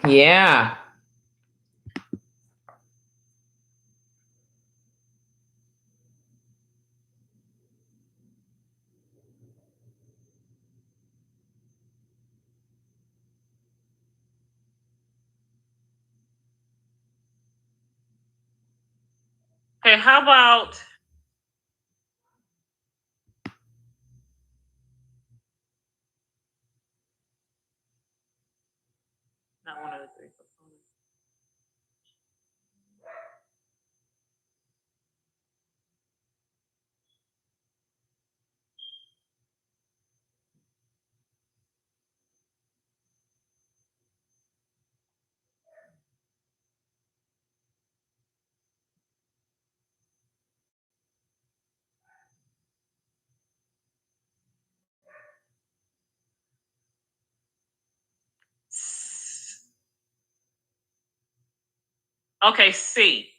Yeah. Okay, how about not one of the three components? Okay, C.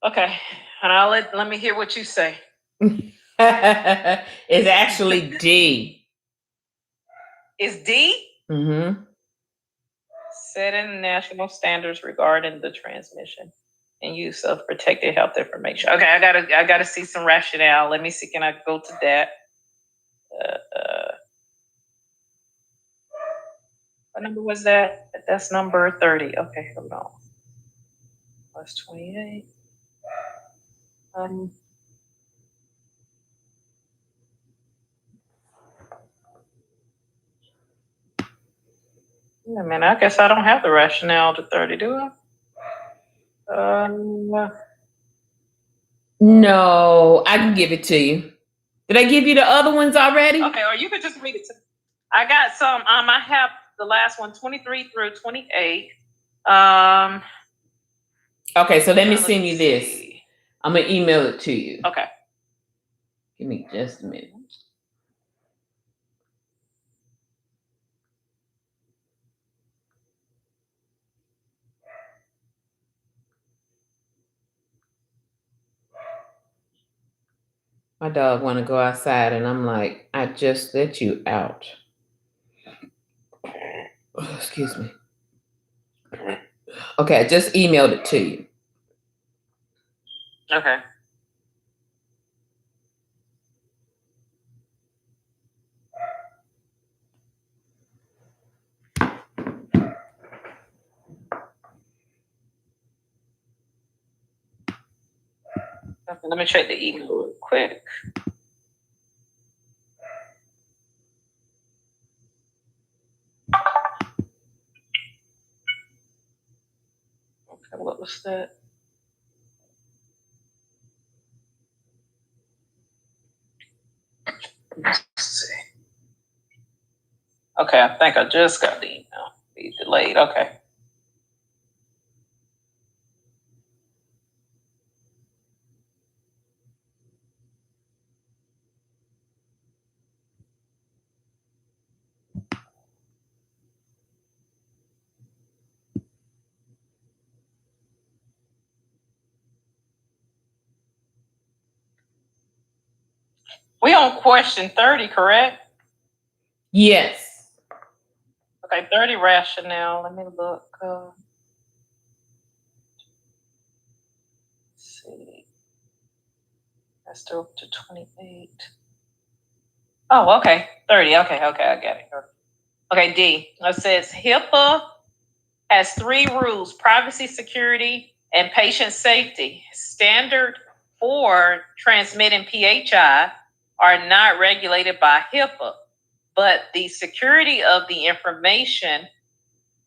Okay, and let me hear what you say. It's actually D. Is D? Mm-hmm. Setting national standards regarding the transmission and use of protected health information. Okay, I gotta see some rationale. Let me see. Can I go to that? What number was that? That's number 30. Okay, hold on. Plus 28. Yeah, man, I guess I don't have the rationale to 30, do I? No, I can give it to you. Did I give you the other ones already? Okay, or you could just read it to me. I got some. I have the last one, 23 through 28. Okay, so let me send you this. I'm gonna email it to you. Okay. Give me just a minute. My dog want to go outside, and I'm like, I just let you out. Oh, excuse me. Okay, I just emailed it to you. Okay. Let me check the email real quick. Okay, what was that? Let's see. Okay, I think I just got the email. Be delayed. Okay. We on question 30, correct? Yes. Okay, 30 rationale. Let me look. Let's see. That's still up to 28. Oh, okay. 30. Okay, I got it. Okay, D. It says HIPAA has 3 rules: privacy, security, and patient safety. Standard for transmitting PHI are not regulated by HIPAA, but the security of the information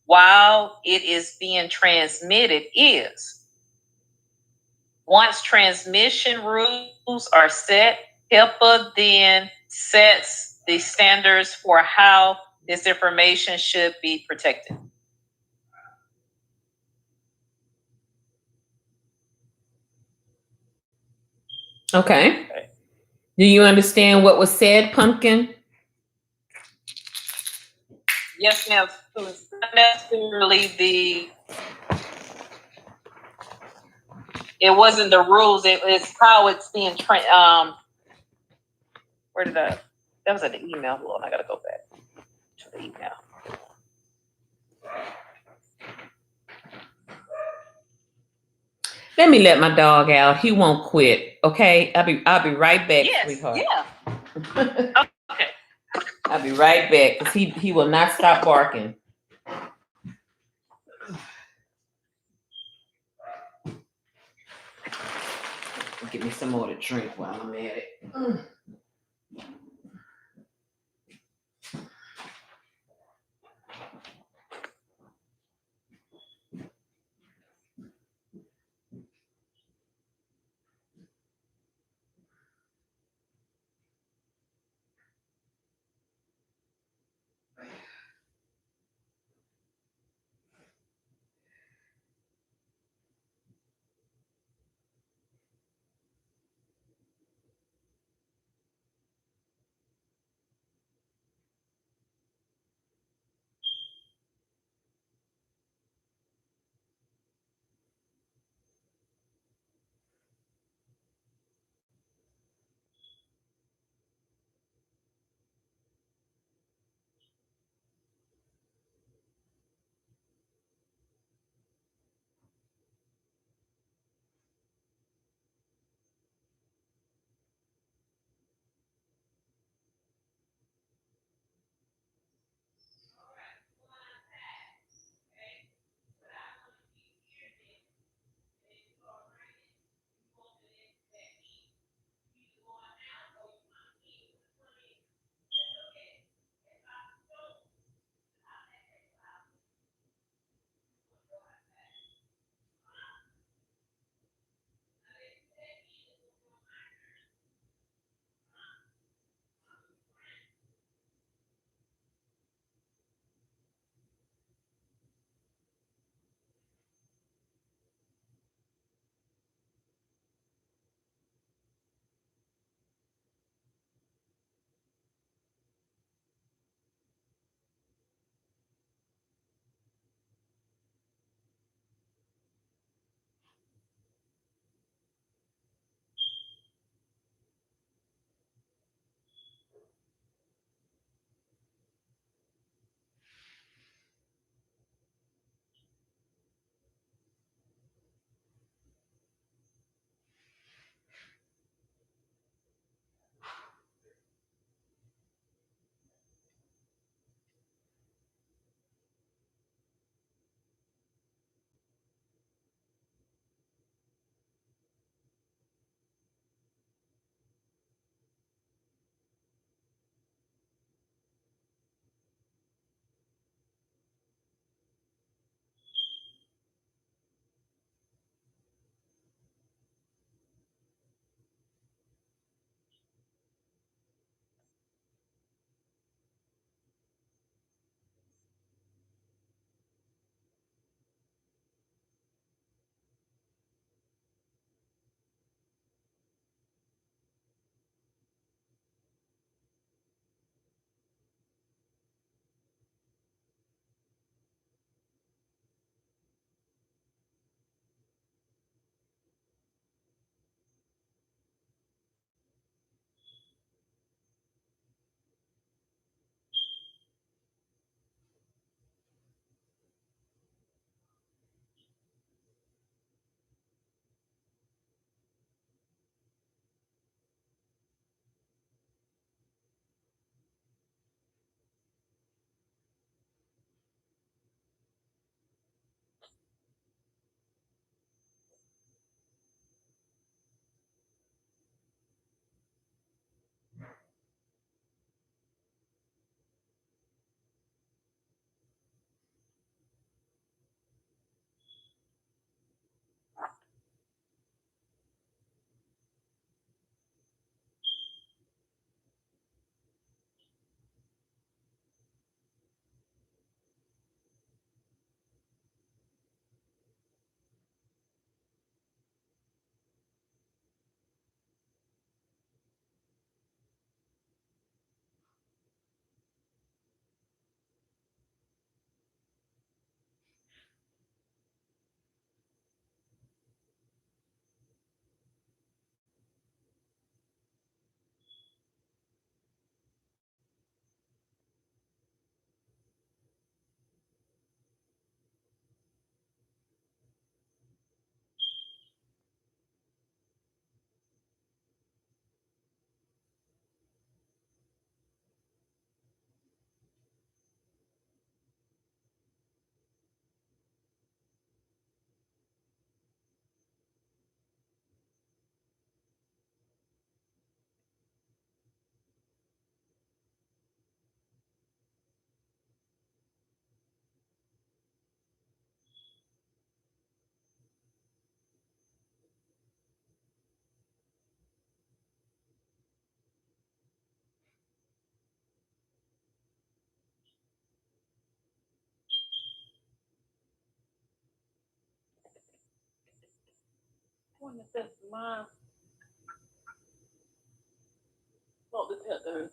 while it is being transmitted is. Once transmission rules are set, HIPAA then sets the standards for how this information should be protected. Okay. Do you understand what was said, Pumpkin? Yes, ma'am. So it's not necessarily it wasn't the rules. It's how it's being where did that was an email. Hold on, I gotta go back to the email. Let me let my dog out. He won't quit. Okay, I'll be right back, sweetheart. Yeah. Okay. I'll be right back because he will not stop barking. Give me some more to drink while I'm at it. wonder if that's my smoke detector.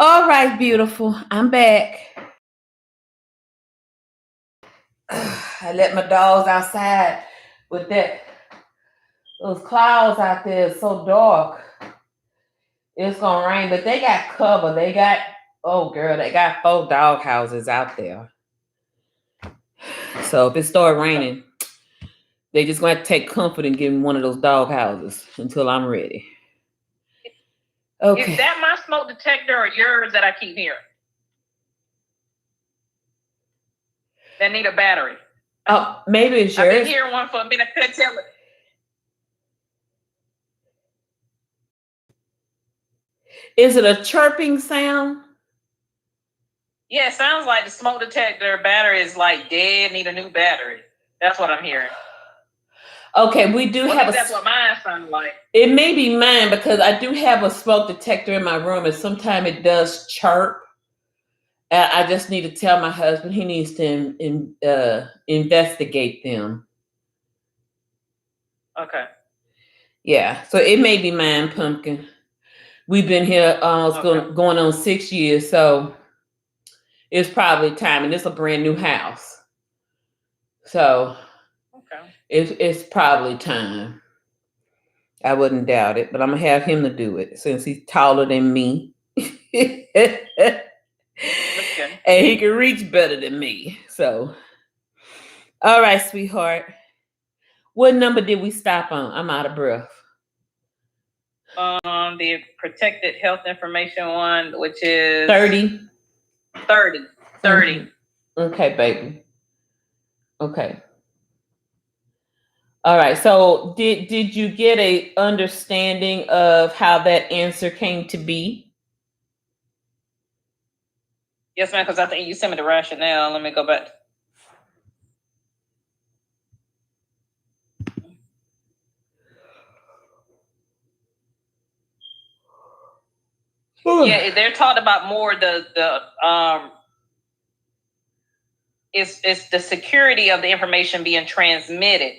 All right, beautiful. I'm back. I let my dogs outside with those clouds out there. It's so dark. It's gonna rain, but they got cover. They got 4 dog houses out there. So if it start raining, they just gonna have to take comfort in getting one of those dog houses until I'm ready. Okay. Is that my smoke detector or yours that I keep hearing? That need a battery. Oh, maybe it's yours. I've been hearing one for a minute. I couldn't tell it. Is it a chirping sound? Yeah, it sounds like the smoke detector battery is like dead, need a new battery. That's what I'm hearing. Okay, we do have that's what mine sounds like. It may be mine because I do have a smoke detector in my room, and sometimes it does chirp. I just need to tell my husband he needs to investigate them. Okay. Yeah, so it may be mine, Pumpkin. We've been here going on 6 years, so it's probably time, and it's a brand new house. So it's probably time. I wouldn't doubt it, but I'm gonna have him to do it since he's taller than me. And he can reach better than me. So, all right, sweetheart. What number did we stop on? I'm out of breath. The protected health information one, which is 30. 30. Mm-hmm. Okay, baby. Okay. All right. So did you get a understanding of how that answer came to be? Yes, ma'am, because I think you sent me the rationale. Let me go back. Yeah, they're talking about more it's the security of the information being transmitted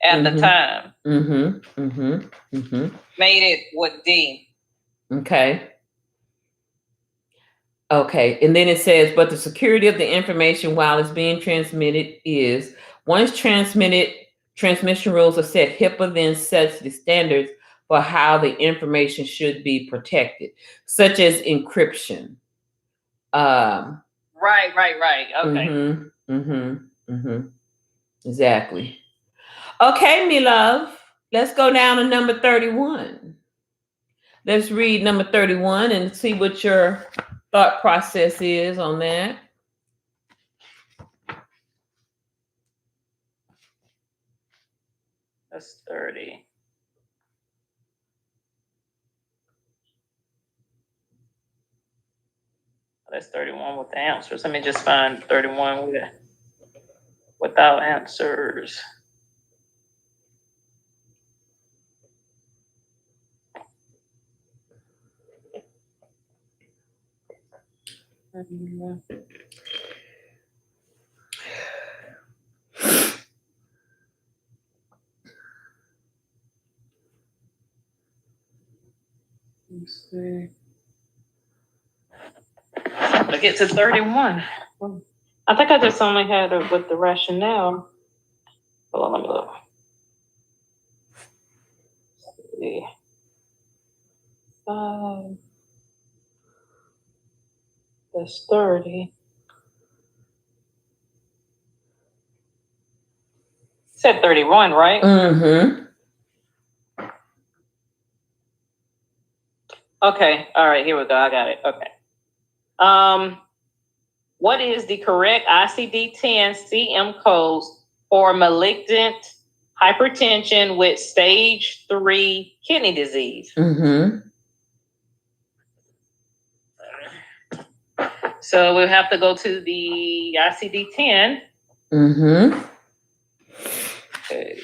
at the time. Made it what D. Okay. Okay, and then it says, but the security of the information while it's being transmitted is once transmitted, transmission rules are set. HIPAA then sets the standards for how the information should be protected, such as encryption. Right. Okay. Exactly. Okay, me love. Let's go down to number 31. Let's read number 31 and see what your thought process is on that. That's 30. That's 31 with the answers. Let me just find 31 without answers. Let's see. To get to 31. I think I just only had it with the rationale. Hold on, let me look. Let's see. 5. That's 30. Said 31, right? Mm-hmm. Okay. All right. Here we go. I got it. Okay. What is the correct ICD-10 CM codes for malignant hypertension with stage 3 kidney disease? Mm-hmm. So we'll have to go to the ICD-10. Mm-hmm. Okay.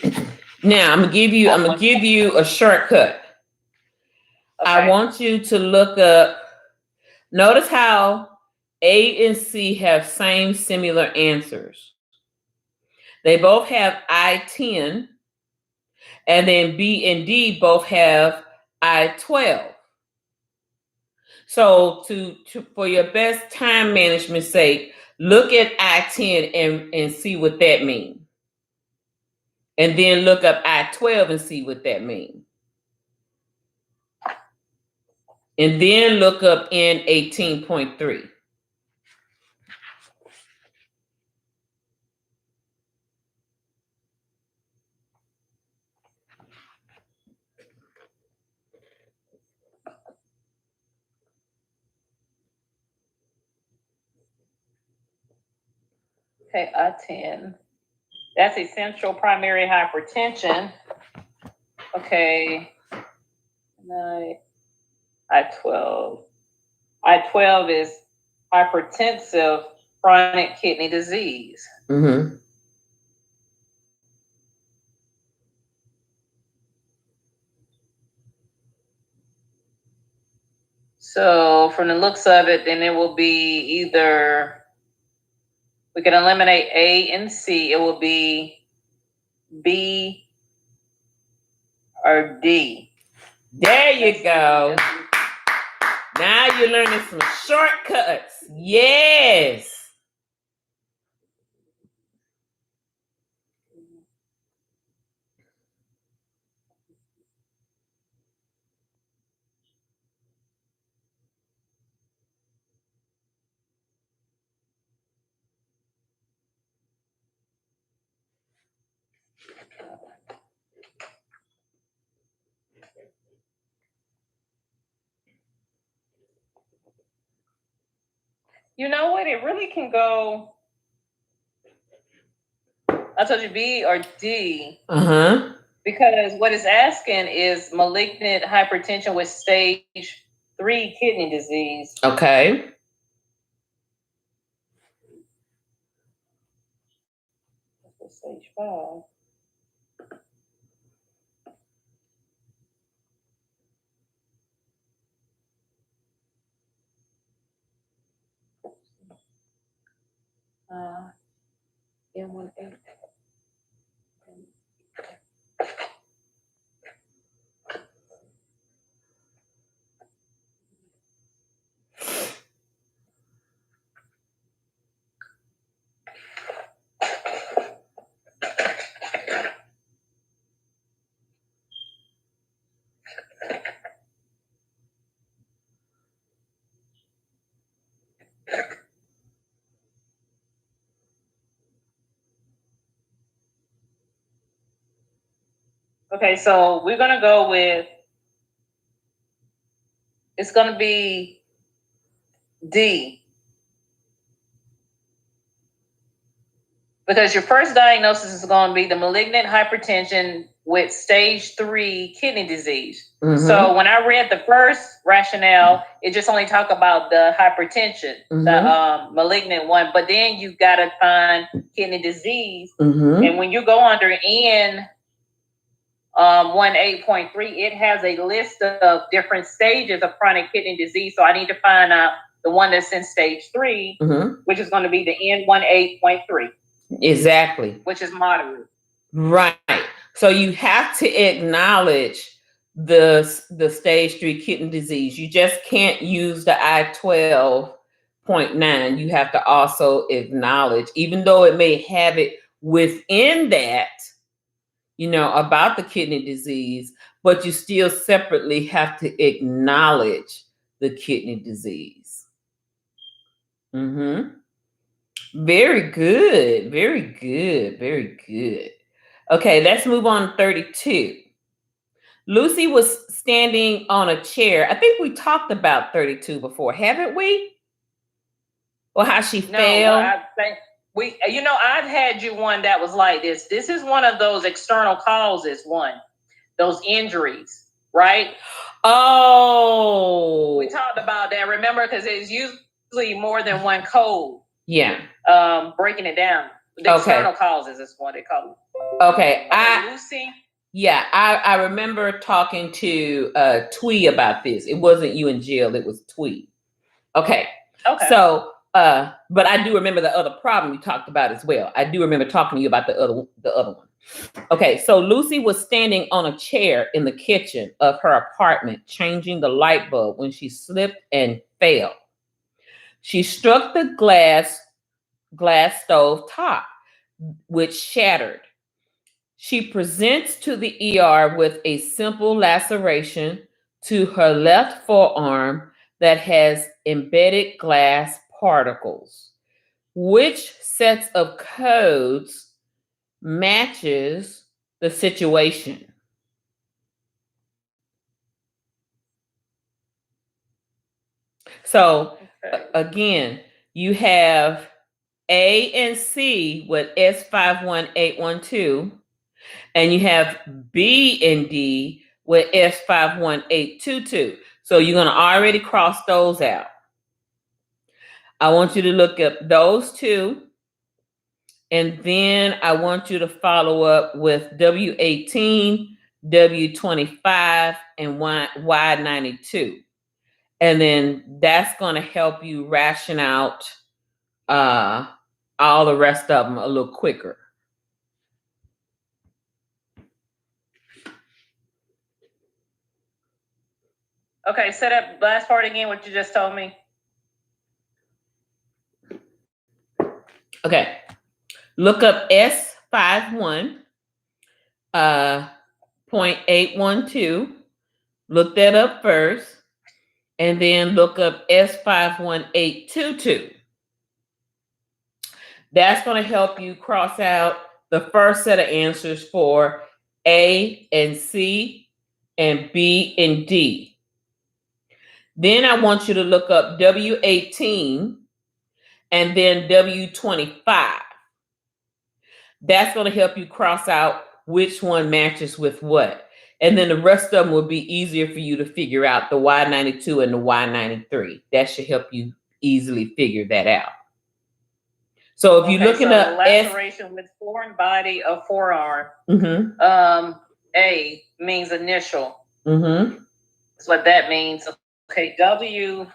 Now I'm gonna give you a shortcut. Okay. I want you to look up. Notice how A and C have same similar answers. They both have I-10, and then B and D both have I-12. So for your best time management sake, look at I-10 and see what that means. And then look up I-12 and see what that means. And then look up N18.3. Okay, I-10. That's essential primary hypertension. Okay. I-12. I-12 is hypertensive chronic kidney disease. Mm-hmm. So from the looks of it, then it will be either, we can eliminate A and C. It will be B or D. There you go. Now you're learning some shortcuts. Yes. You know what? It really can go, I told you B or D. Uh-huh. Because what it's asking is malignant hypertension with stage 3 kidney disease. Okay. Stage 5. M18. Okay, so we're going to go with, it's going to be D. Because your first diagnosis is going to be the malignant hypertension with stage 3 kidney disease. So when I read the first rationale, it just only talked about the hypertension, the malignant one. But then you got to find kidney disease. And when you go under N 18.3, it has a list of different stages of chronic kidney disease. So I need to find out the one that's in stage 3, which is going to be the N18.3. Exactly. Which is moderate. Right. So you have to acknowledge the stage 3 kidney disease. You just can't use the I-12.9. You have to also acknowledge, even though it may have it within that, about the kidney disease, but you still separately have to acknowledge the kidney disease. Very good. Very good. Very good. Okay, let's move on to 32. Lucy was standing on a chair. I think we talked about 32 before, haven't we? Or how she fell? I think I've had you one that was like this. This is one of those external causes, those injuries, right? Oh. We talked about that, remember? Because it's usually more than one code. Yeah. Breaking it down. The external causes is what they call it. Okay. Lucy? Yeah, I remember talking to Twee about this. It wasn't you and Jill, it was Twee. Okay. So, but I do remember the other problem you talked about as well. I do remember talking to you about the other one. Okay, so Lucy was standing on a chair in the kitchen of her apartment, changing the light bulb when she slipped and fell. She struck the glass stove top, which shattered. She presents to the ER with a simple laceration to her left forearm that has embedded glass particles. Which sets of codes matches the situation? So, again, you have A and C with S51812, and you have B and D with S51822. So you're going to already cross those out. I want you to look up those two, and then I want you to follow up with W18, W25, and Y92. And then that's going to help you ration out all the rest of them a little quicker. Okay, say that last part again, what you just told me. Okay. Look up S51.812. Look that up first. And then look up S51822. That's going to help you cross out the first set of answers for A and C and B and D. Then I want you to look up W18 and then W25. That's going to help you cross out which one matches with what. And then the rest of them will be easier for you to figure out, the Y92 and the Y93. That should help you easily figure that out. So if you're looking at laceration with foreign body of forearm, A means initial. That's what that means. Okay, W18.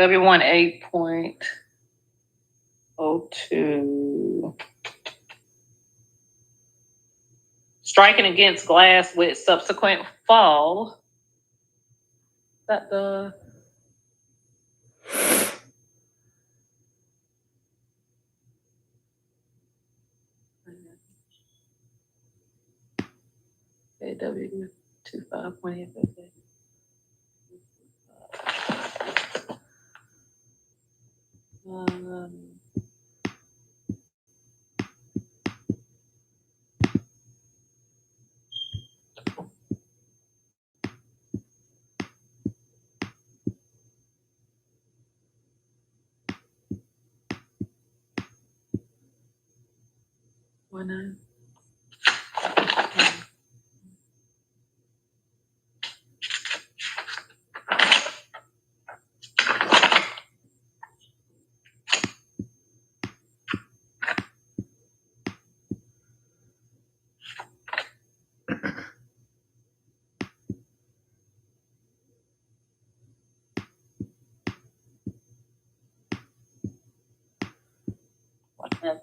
W1 8.02. Striking against glass with subsequent fall. Is that the... W 25.8. One,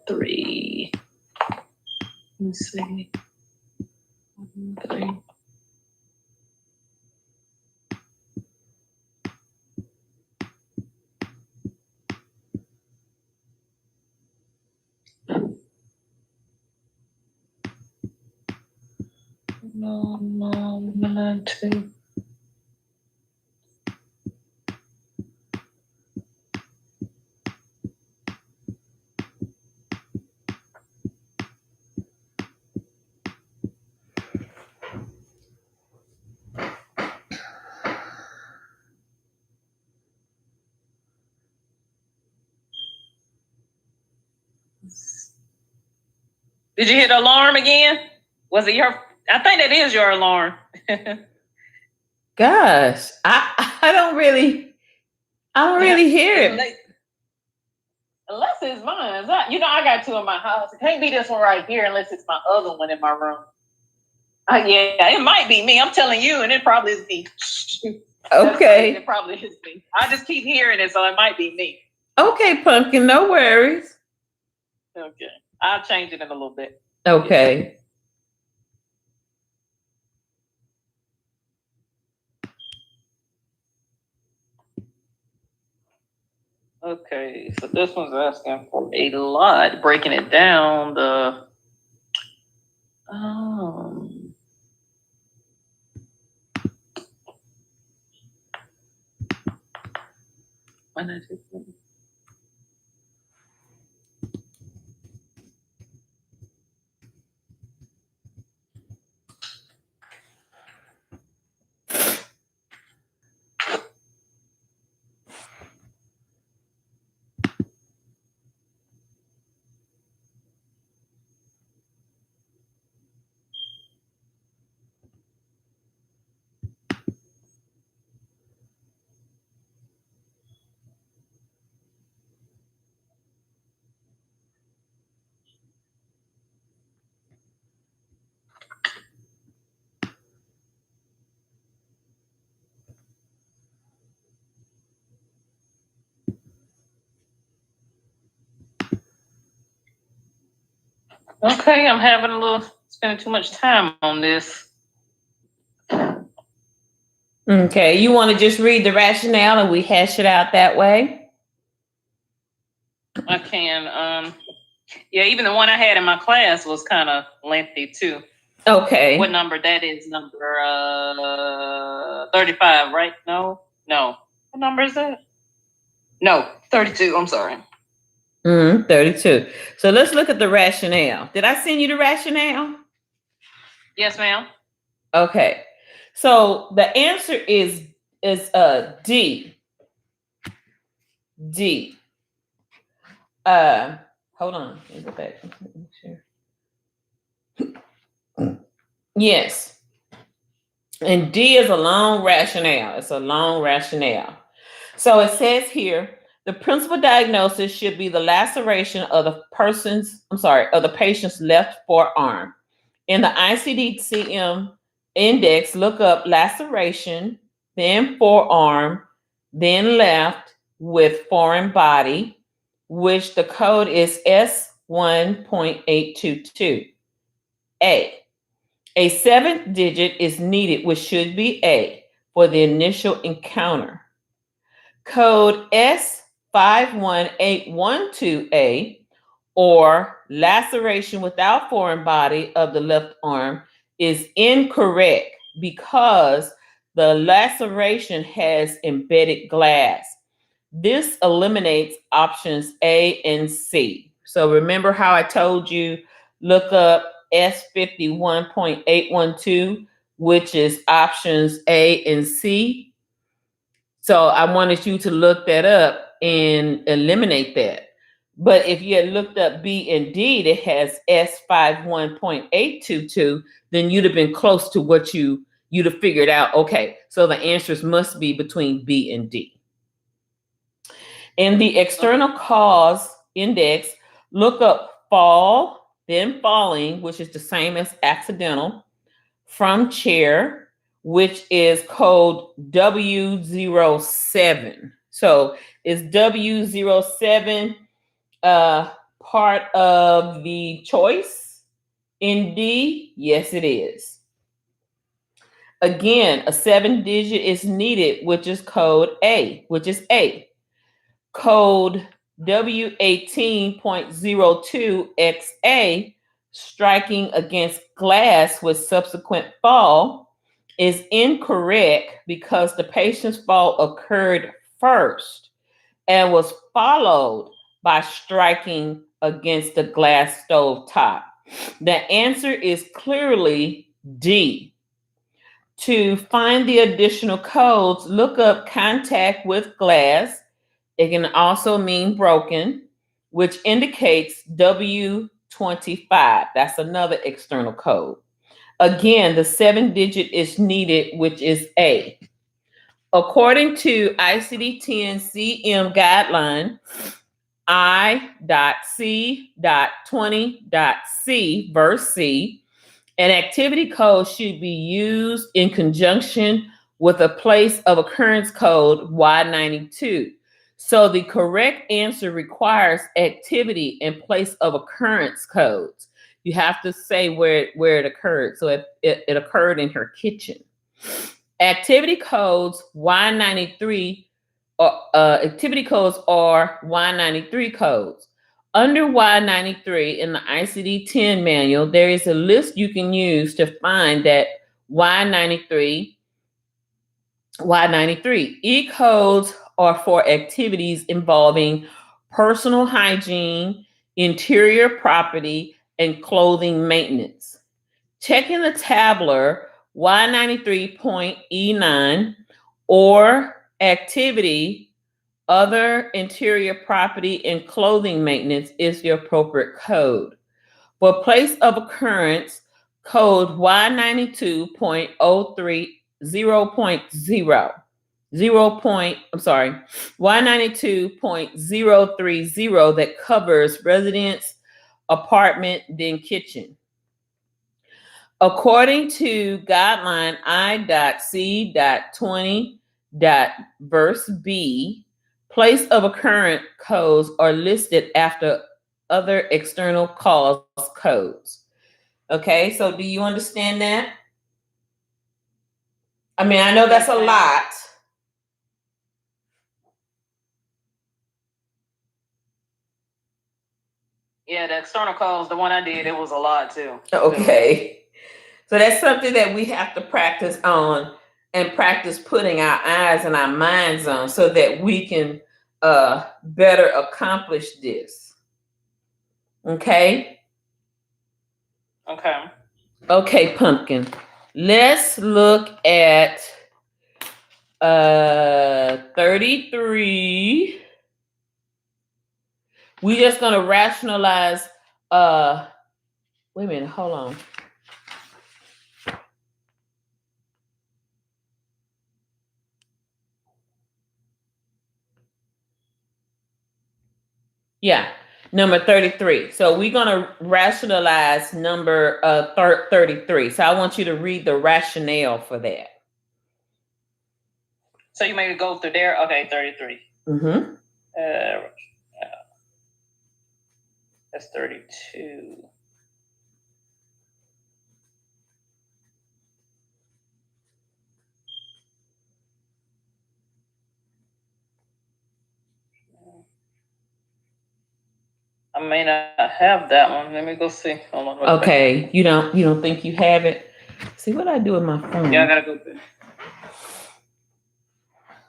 3. Let's see. 3. No, 2. Did you hit the alarm again? Was it your? I think that is your alarm. Gosh, I don't really hear it. Unless it's mine. I got 2 in my house. It can't be this one right here unless it's my other one in my room. Yeah, it might be me. I'm telling you, and it probably is me. Okay. It probably is me. I just keep hearing it, so it might be me. Okay, Pumpkin, no worries. Okay. I'll change it in a little bit. Okay. Okay, so this one's asking for a lot, breaking it down. Okay, I'm spending too much time on this. Okay, you want to just read the rationale and we hash it out that way? I can. Yeah, even the one I had in my class was kind of lengthy too. Okay. What number that is? Number 35, right? No. What number is that? No, 32. I'm sorry. 32. So let's look at the rationale. Did I send you the rationale? Yes, ma'am. Okay. So the answer is D. D. Hold on. Let me go back. Sure. Yes. And D is a long rationale. It's a long rationale. So it says here, the principal diagnosis should be the laceration of the patient's left forearm. In the ICD-CM index, look up laceration, then forearm, then left, with foreign body, which the code is S1.822. A. A seventh digit is needed, which should be A, for the initial encounter. Code S51812A, or laceration without foreign body of the left arm, is incorrect because the laceration has embedded glass. This eliminates options A and C. So remember how I told you, look up S51.812, which is options A and C. So I wanted you to look that up and eliminate that. But if you had looked up B and D that has S51.822, then you'd have been close to what you'd have figured out. Okay, so the answers must be between B and D. In the external cause index, look up fall, then falling, which is the same as accidental, from chair, which is code W07. So is W07 part of the choice in D? Yes, it is. Again, a 7-digit is needed, which is code A, which is A. Code W18.02XA, striking against glass with subsequent fall, is incorrect because the patient's fall occurred first and was followed by striking against the glass stove top. The answer is clearly D. To find the additional codes, look up contact with glass. It can also mean broken, which indicates W25. That's another external code. Again, the 7-digit is needed, which is A. According to ICD-10 CM guideline I.C.20.C, verse C, an activity code should be used in conjunction with a place of occurrence code Y92. So the correct answer requires activity and place of occurrence codes. You have to say where it occurred. So it occurred in her kitchen. Activity codes Y93, activity codes are Y93 codes. Under Y93 in the ICD-10 manual, there is a list you can use to find that Y93. E codes are for activities involving personal hygiene, interior property, and clothing maintenance. Checking the tabular Y93.E9 or activity, other interior property and clothing maintenance is the appropriate code. For place of occurrence, code Y92.030.0. Y92.030 that covers residence, apartment, then kitchen. According to guideline I.C.20.verse B, place of occurrence codes are listed after other external cause codes. Okay, so do you understand that? I mean, I know that's a lot. Yeah, the external codes, the one I did, it was a lot too. Okay. So that's something that we have to practice on and practice putting our eyes and our minds on so that we can better accomplish this. Okay? Okay. Okay, Pumpkin. Let's look at 33. We're just going to rationalize. Wait a minute, hold on. Yeah, number 33. So we're going to rationalize number 33. So I want you to read the rationale for that. So you may go through there. Okay, 33. Mm-hmm. That's 32. I may not have that one. Let me go see. Hold on. Okay, you don't think you have it? See what I do with my phone? Yeah, I gotta go back.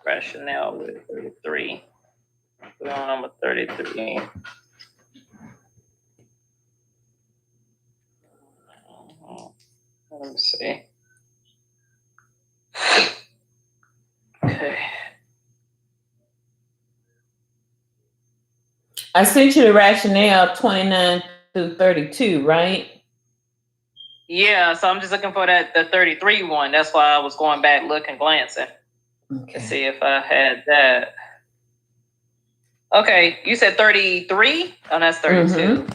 Rationale with 33. We're on number 33. Let me see. Okay. I sent you the rationale 29 through 32, right? Yeah, so I'm just looking for the 33 one. That's why I was going back, looking, glancing to see if I had that. Okay, you said 33? Oh, that's 32.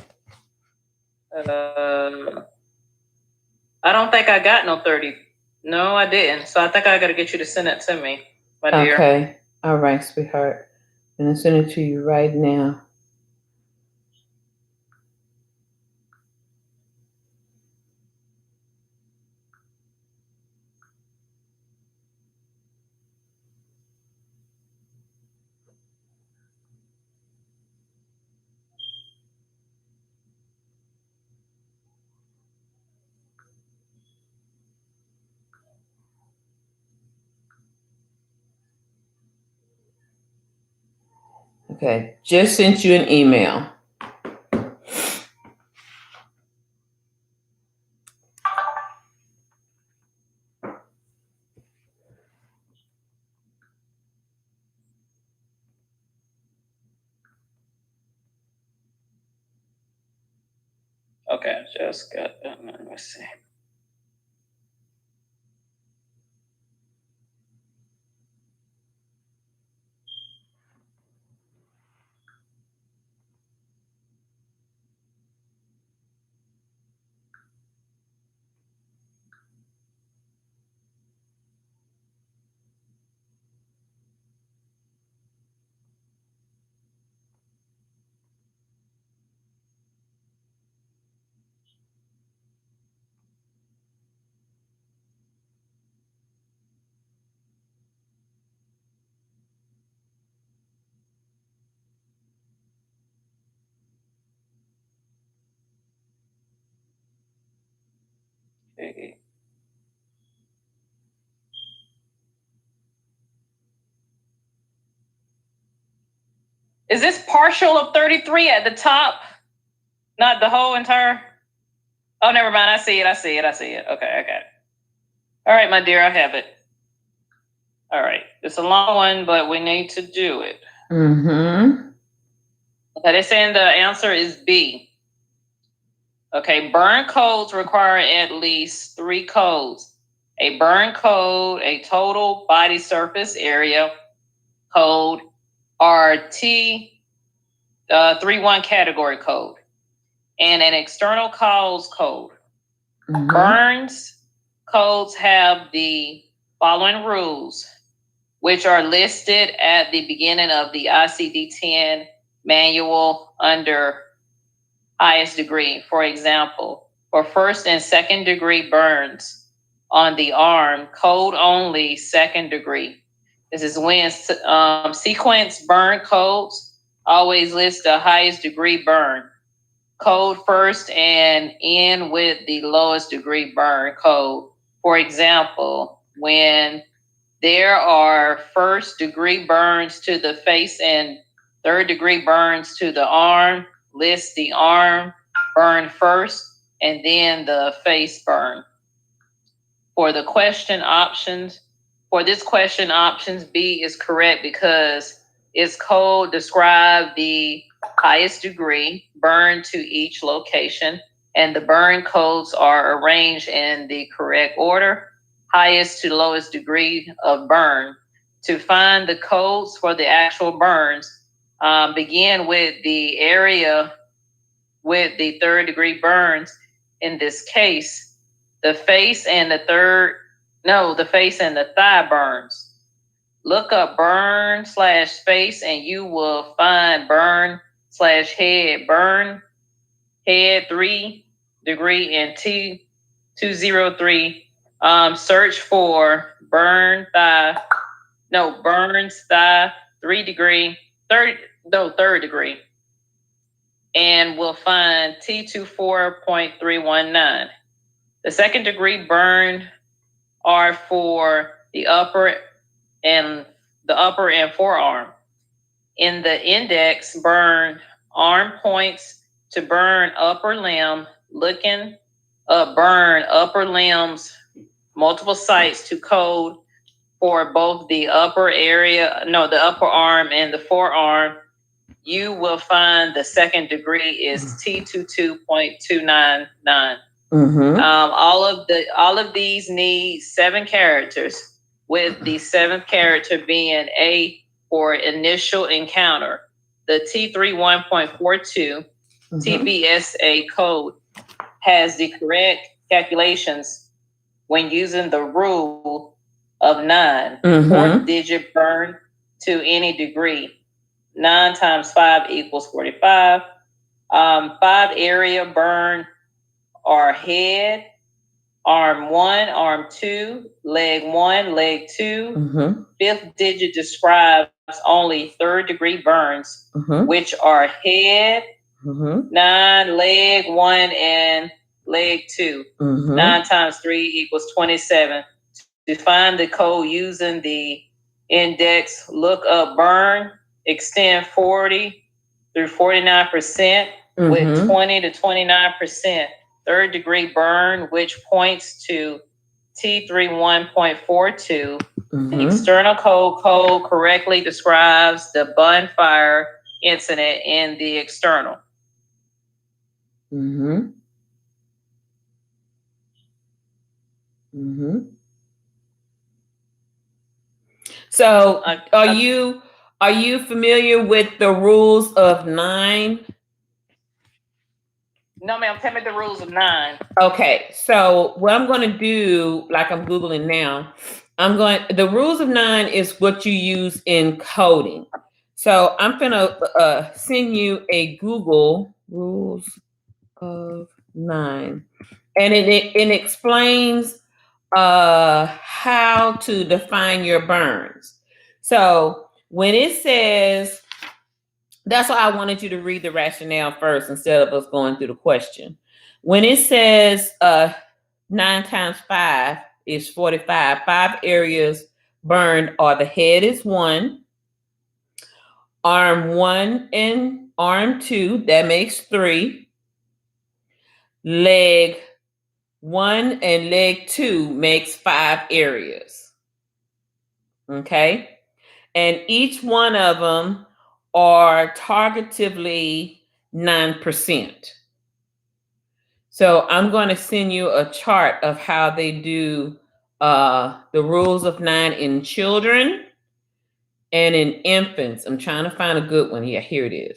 Mm-hmm. I don't think I got no 30. No, I didn't. So I think I got to get you to send it to me, my dear. Okay. All right, sweetheart. I'm going to send it to you right now. Okay, just sent you an email. Okay, I just got that. Let me see. Okay. Is this partial of 33 at the top? Not the whole entire? Oh, never mind. I see it. Okay, I got it. All right, my dear, I have it. All right. It's a long one, but we need to do it. Mm-hmm. Okay, they're saying the answer is B. Okay, burn codes require at least 3 codes. A burn code, a total body surface area code, RT 31 category code, and an external cause code. Mm-hmm. Burns codes have the following rules, which are listed at the beginning of the ICD-10 manual under highest degree. For example, for first and second degree burns on the arm, code only second degree. This is when sequence burn codes always list the highest degree burn. Code first and end with the lowest degree burn code. For example, when there are first degree burns to the face and third degree burns to the arm, list the arm burn first and then the face burn. For this question, options B is correct because its code describes the highest degree burn to each location, and the burn codes are arranged in the correct order, highest to lowest degree of burn. To find the codes for the actual burns, begin with the area with the third degree burns. In this case, the face and the thigh burns. look up burn/space and you will find burn/head. Burn head 3 degree and T203. Search for burns thigh 3 degree, third degree, and we'll find T24.319. The second degree burn are for the upper and forearm. In the index, burn arm points to burn upper limb, looking up burn upper limbs, multiple sites to code for both the upper arm and the forearm. You will find the second degree is T22.299. All of these need 7 characters, with the 7th character being A for initial encounter. The T31.42 TBSA code has the correct calculations when using the rule of 9, 4th digit burn to any degree. 9 times 5 equals 45. 5 area burn are head, arm 1, arm 2, leg 1, leg 2. 5th digit describes only 3rd degree burns, which are head, 9, leg 1, and leg 2. 9 times 3 equals 27. To find the code using the index, look up burn, extend 40 through 49% with 20 to 29%. 3rd degree burn, which points to T31.42. The external code correctly describes the bonfire incident in the external. So are you familiar with the rules of 9? No, ma'am. Tell me the rules of 9. Okay, so what I'm going to do, like I'm Googling now, the rules of 9 is what you use in coding. So I'm going to send you a Google rules of 9. And it explains how to define your burns. So when it says, that's why I wanted you to read the rationale first instead of us going through the question. When it says 9 times 5 is 45, 5 areas burned are the head is 1, arm 1 and arm 2, that makes 3, leg 1 and leg 2 makes 5 areas. Okay? And each one of them are targetively 9%. So I'm going to send you a chart of how they do the rules of 9 in children and in infants. I'm trying to find a good one. Yeah, here it is.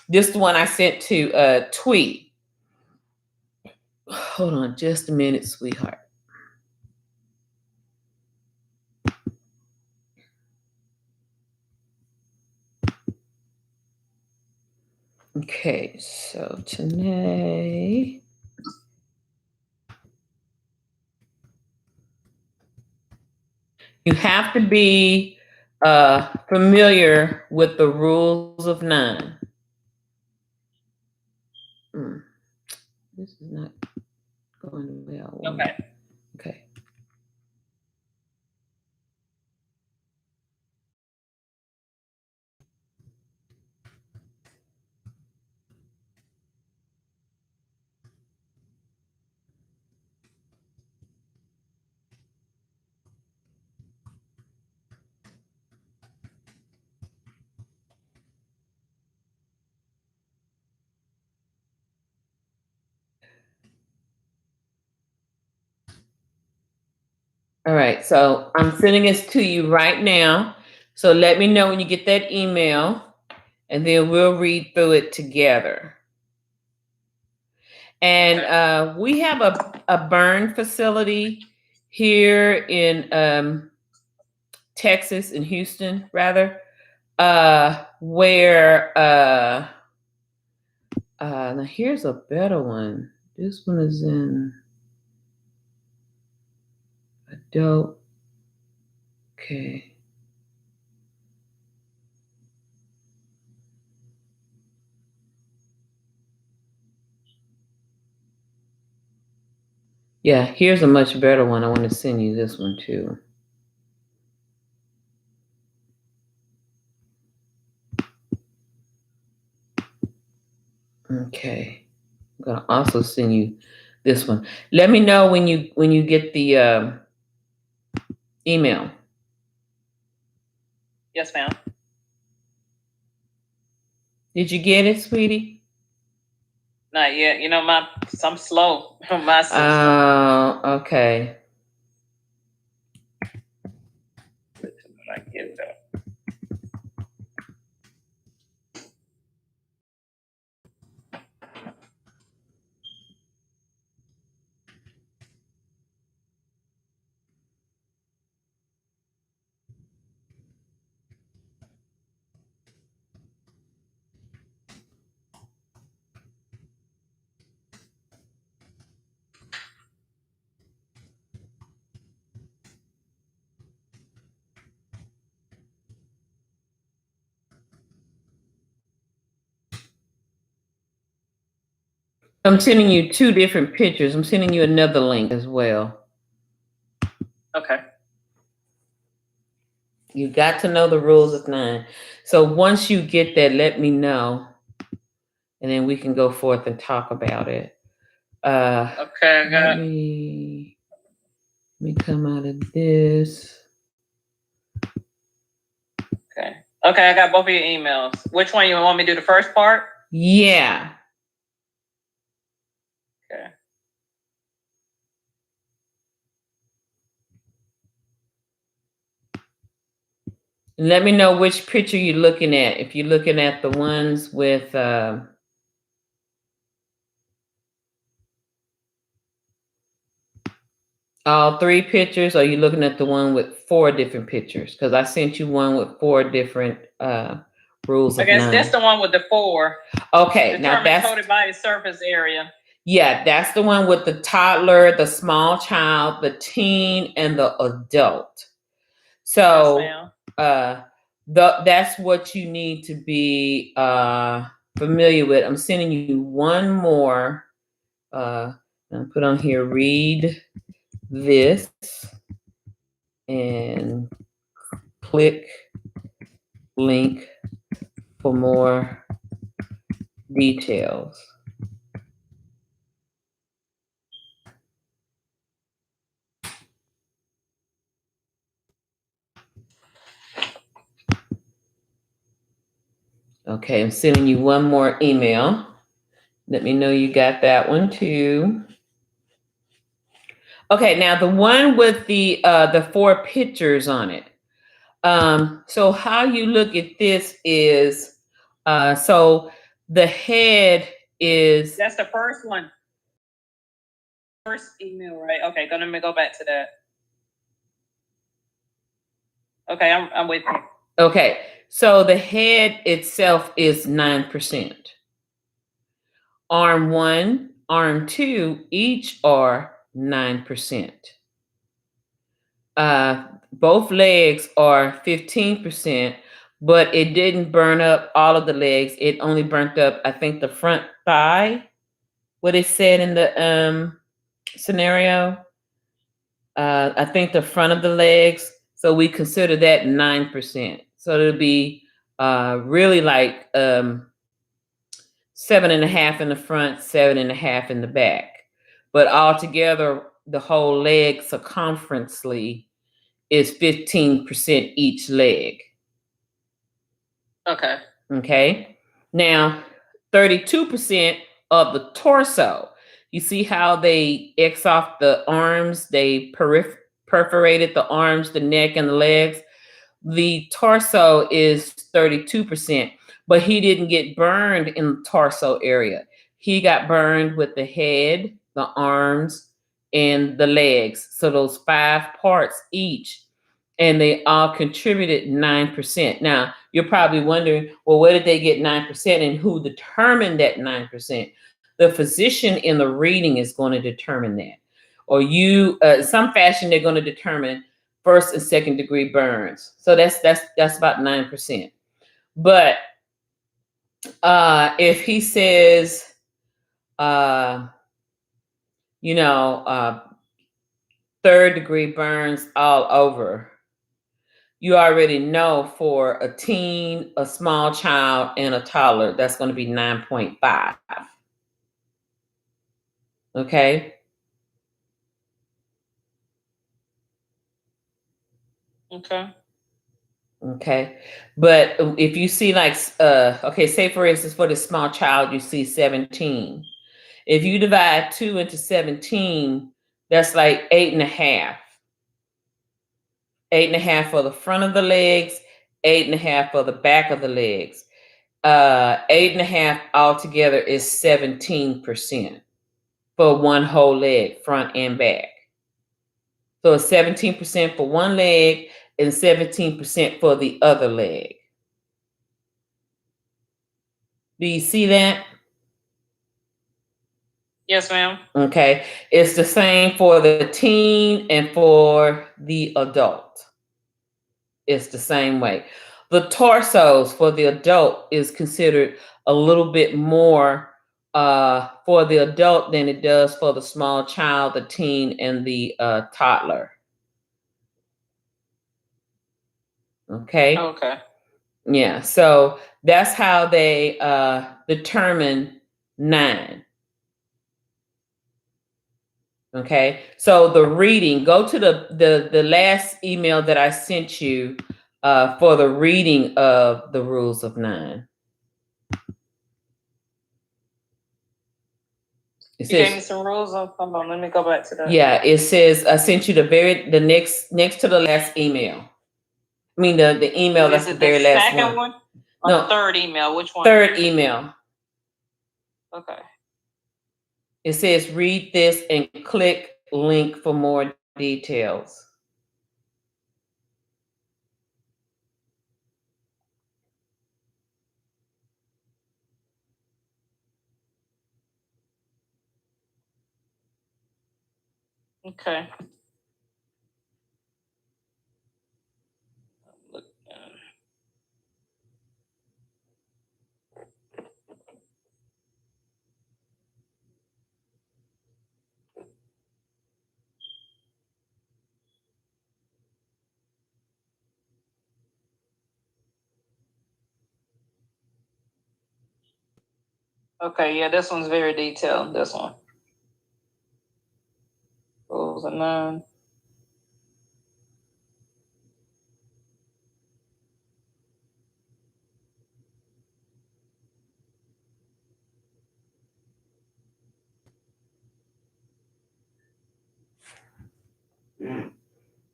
This is the one I sent to Tweet. Hold on just a minute, sweetheart. Okay, so today, you have to be familiar with the rules of 9. This is not going the way I want. Okay. All right, so I'm sending this to you right now. So let me know when you get that email, and then we'll read through it together. And we have a burn facility here in Texas, in Houston, rather, where now here's a better one. This one is in adult. Okay. Yeah, here's a much better one. I want to send you this one too. Okay. I'm gonna also send you this one. Let me know when you get the email. Yes, ma'am. Did you get it, sweetie? Not yet. You know, I'm slow on my system. Okay. I get that. I'm sending you two different pictures. I'm sending you another link as well. Okay. You got to know the rules of 9. So once you get that, let me know, and then we can go forth and talk about it. Okay, I got let me come out of this. Okay. Okay, I got both of your emails. Which one you want me to do, the first part? Yeah. Okay. Let me know which picture you're looking at. If you're looking at the ones with all 3 pictures, or are you looking at the one with 4 different pictures? Because I sent you one with 4 different rules of 9. I guess that's the one with the 4. Okay, now that's total body surface area. Yeah, that's the one with the toddler, the small child, the teen, and the adult. So yes, that's what you need to be familiar with. I'm sending you one more. I'll put on here, read this, and click link for more details. Okay, I'm sending you one more email. Let me know you got that one too. Okay, now the one with the 4 pictures on it. So how you look at this is, so the head is. That's the first one. First email, right? Okay, let me go back to that. Okay, I'm with you. Okay, so the head itself is 9%. Arm 1, arm 2, each are 9%. Both legs are 15%, but it didn't burn up all of the legs. It only burnt up, I think, the front thigh, what it said in the scenario. I think the front of the legs. So we consider that 9%. So it'll be really like 7.5 in the front, 7.5 in the back. But altogether, the whole leg circumferencely is 15% each leg. Okay. Okay. Now, 32% of the torso. You see how they X off the arms? They perforated the arms, the neck, and the legs. The torso is 32%, but he didn't get burned in the torso area. He got burned with the head, the arms, and the legs. So those 5 parts each. and they all contributed 9%. Now, you're probably wondering, well, where did they get 9% and who determined that 9%? The physician in the reading is going to determine that. Or some fashion, they're going to determine first and second degree burns. So that's about 9%. But if he says, third degree burns all over, you already know for a teen, a small child, and a toddler, that's going to be 9.5. Okay? Okay. But if you see say for instance, for the small child, you see 17. If you divide 2 into 17, that's like 8.5. 8.5 for the front of the legs, 8.5 for the back of the legs. 8.5 altogether is 17% for one whole leg, front and back. So it's 17% for one leg and 17% for the other leg. Do you see that? Yes, ma'am. Okay. It's the same for the teen and for the adult. It's the same way. The torsos for the adult is considered a little bit more for the adult than it does for the small child, the teen, and the toddler. Okay. Okay. Yeah. So that's how they determine 9. Okay. So the reading, go to the last email that I sent you for the reading of the rules of 9. You gave me some rules. Hold on, let me go back to that. Yeah, it says I sent you the next to the last email. I mean the email that's the very last second one. No, the third email. Which one? Third email. Okay. It says read this and click link for more details. Okay. Okay, yeah, this one's very detailed. This one. Rules of 9.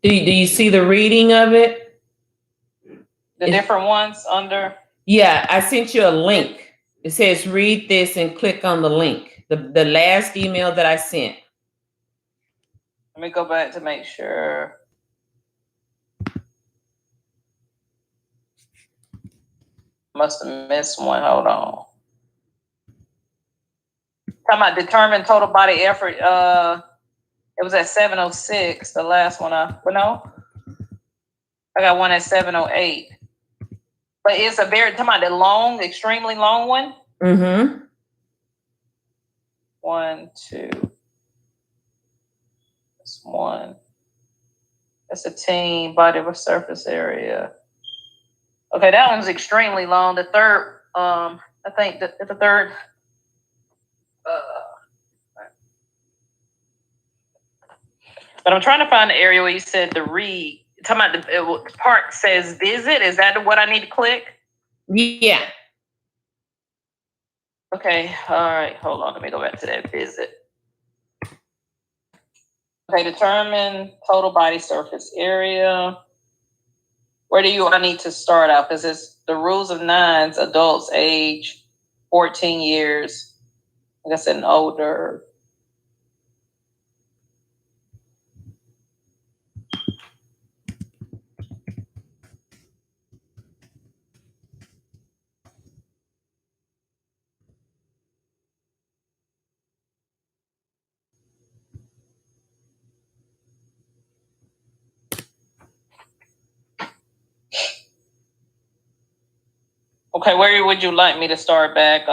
Do you see the reading of it? The different ones under? Yeah, I sent you a link. It says read this and click on the link. The last email that I sent. Let me go back to make sure. Must have missed one. Hold on. Talking about determine total body effort. It was at 7:06. The last one I got one at 7:08. But it's a very talking about the long, extremely long one. Mm-hmm. 1, 2. That's 1. That's a teen body of a surface area. Okay, that one's extremely long. The third, I think the third. But I'm trying to find the area where you said the read. Talking about the part says visit. Is that what I need to click? Yeah. Okay. All right. Hold on. Let me go back to that visit. Okay. Determine total body surface area. Where do I need to start out? Because it's the rules of 9s, adults age 14 years. Like I said, and older. Okay, where would you like me to start back?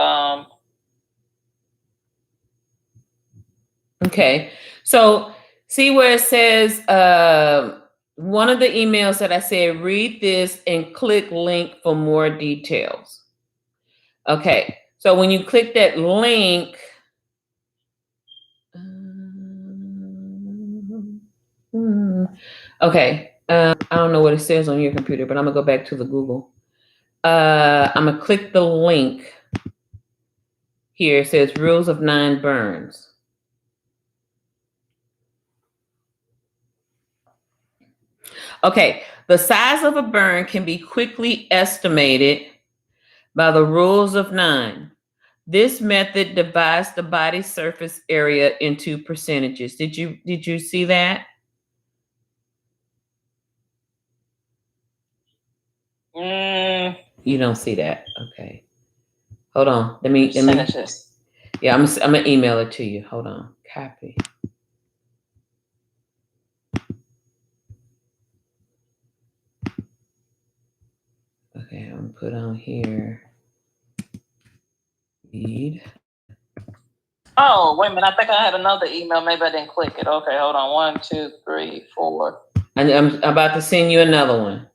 Okay, so see where it says one of the emails that I said, read this and click link for more details. Okay, so when you click that link, okay, I don't know what it says on your computer, but I'm gonna go back to the Google. I'm gonna click the link here. It says rules of 9 burns. Okay, the size of a burn can be quickly estimated by the rules of 9. This method divides the body surface area into percentages. Did you see that? You don't see that. Okay. Hold on. Let me. Yeah, I'm gonna email it to you. Hold on. Copy. Okay, I'm gonna put on here. Read. Oh, wait a minute. I think I had another email. Maybe I didn't click it. Okay, hold on. 1, 2, 3, 4. And I'm about to send you another one.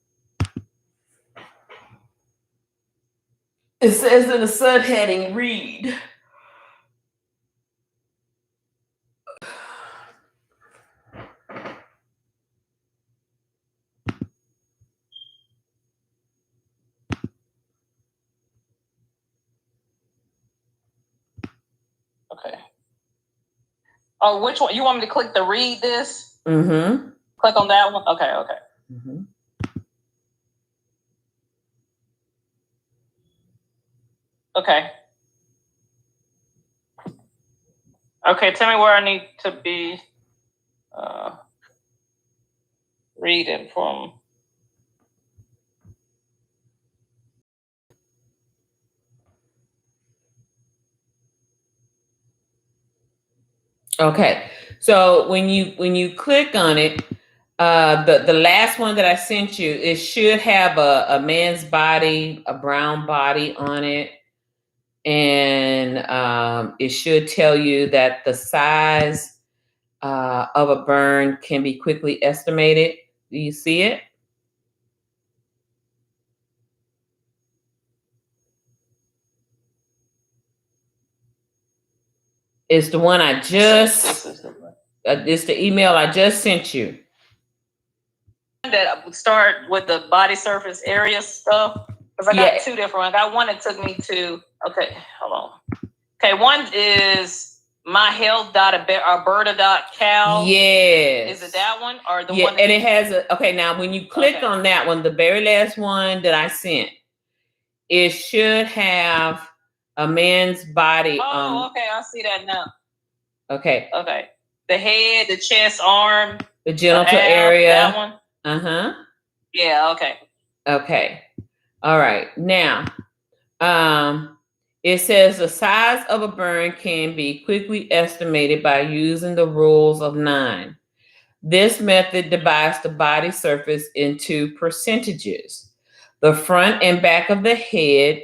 It says in the subheading, read. Okay. Oh, which one? You want me to click the read this? Mm-hmm. Click on that one? Okay, okay. Mm-hmm. Okay. Okay, tell me where I need to be reading from. Okay, so when you click on it, the last one that I sent you, it should have a man's body, a brown body on it, and it should tell you that the size of a burn can be quickly estimated. Do you see it? It's the one I just. It's the email I just sent you. That would start with the body surface area stuff. Because I got 2 different ones. I got one that took me to. Okay, hold on. Okay, one is myhealth.alberta.cal. Yes. Is it that one or the one? one? And it has a. Okay, now when you click on that one, the very last one that I sent, it should have a man's body. Oh, okay, I see that now. Okay. Okay. The head, the chest, arm, the genital area. That one. Uh-huh. Yeah. Okay. Okay. All right. Now, it says the size of a burn can be quickly estimated by using the rules of 9. This method divides the body surface into percentages. The front and back of the head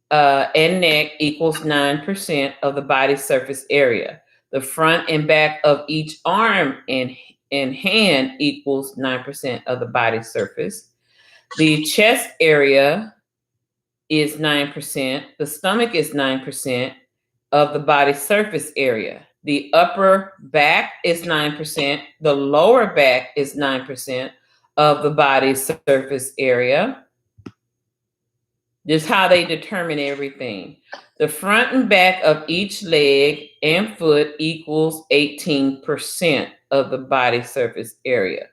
and neck equals 9% of the body surface area. The front and back of each arm and hand equals 9% of the body surface. The chest area is 9%. The stomach is 9% of the body surface area. The upper back is 9%. The lower back is 9% of the body surface area. This is how they determine everything. The front and back of each leg and foot equals 18% of the body surface area.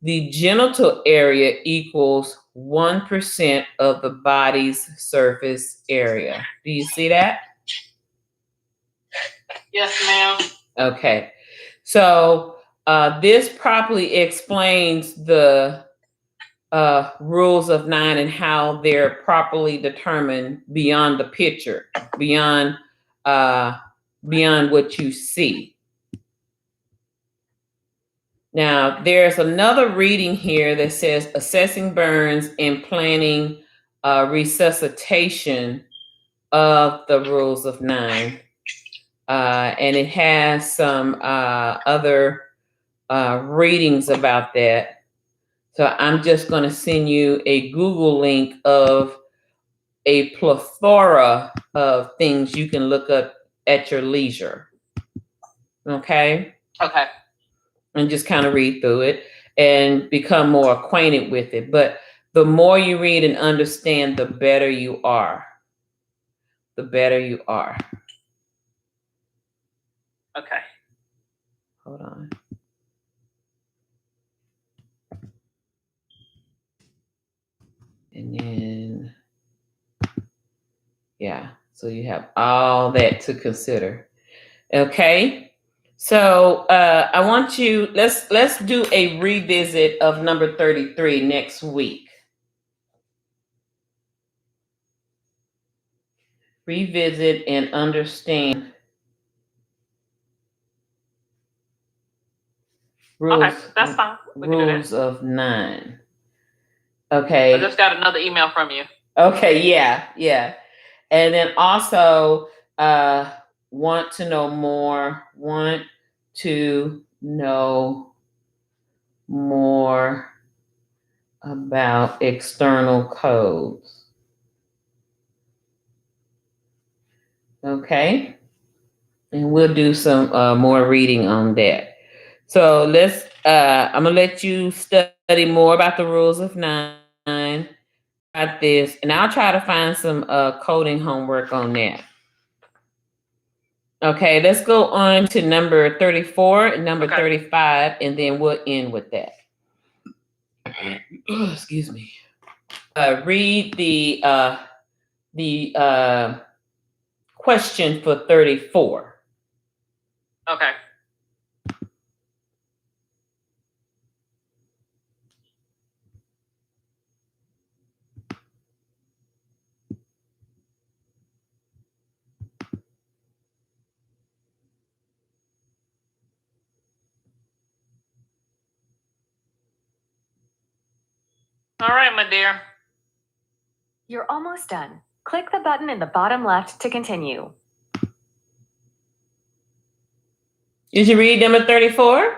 The genital area equals 1% of the body's surface area. Do you see that? Yes, ma'am. Okay. So this properly explains the rules of 9 and how they're properly determined beyond the picture, beyond what you see. Now, there's another reading here that says assessing burns and planning resuscitation of the Rules of 9. And it has some other readings about that. So I'm just going to send you a Google link of a plethora of things you can look up at your leisure. Okay? Okay. And just kind of read through it and become more acquainted with it. But the more you read and understand, the better you are. The better you are. Okay. Hold on. And then, yeah, so you have all that to consider. Okay, so I want you, let's do a revisit of number 33 next week. Revisit and understand rules. Okay, that's fine. We can do that. Rules of 9. Okay. I just got another email from you. Okay, yeah. And then also want to know more about external codes. Okay? And we'll do some more reading on that. So let's, I'm gonna let you study more about the Rules of 9, about this, and I'll try to find some coding homework on that. Okay, let's go on to number 34 and number 35, and then we'll end with that. Excuse me. Read the question for 34. Okay. All right, my dear. You're almost done. Click the button in the bottom left to continue. Did you read number 34?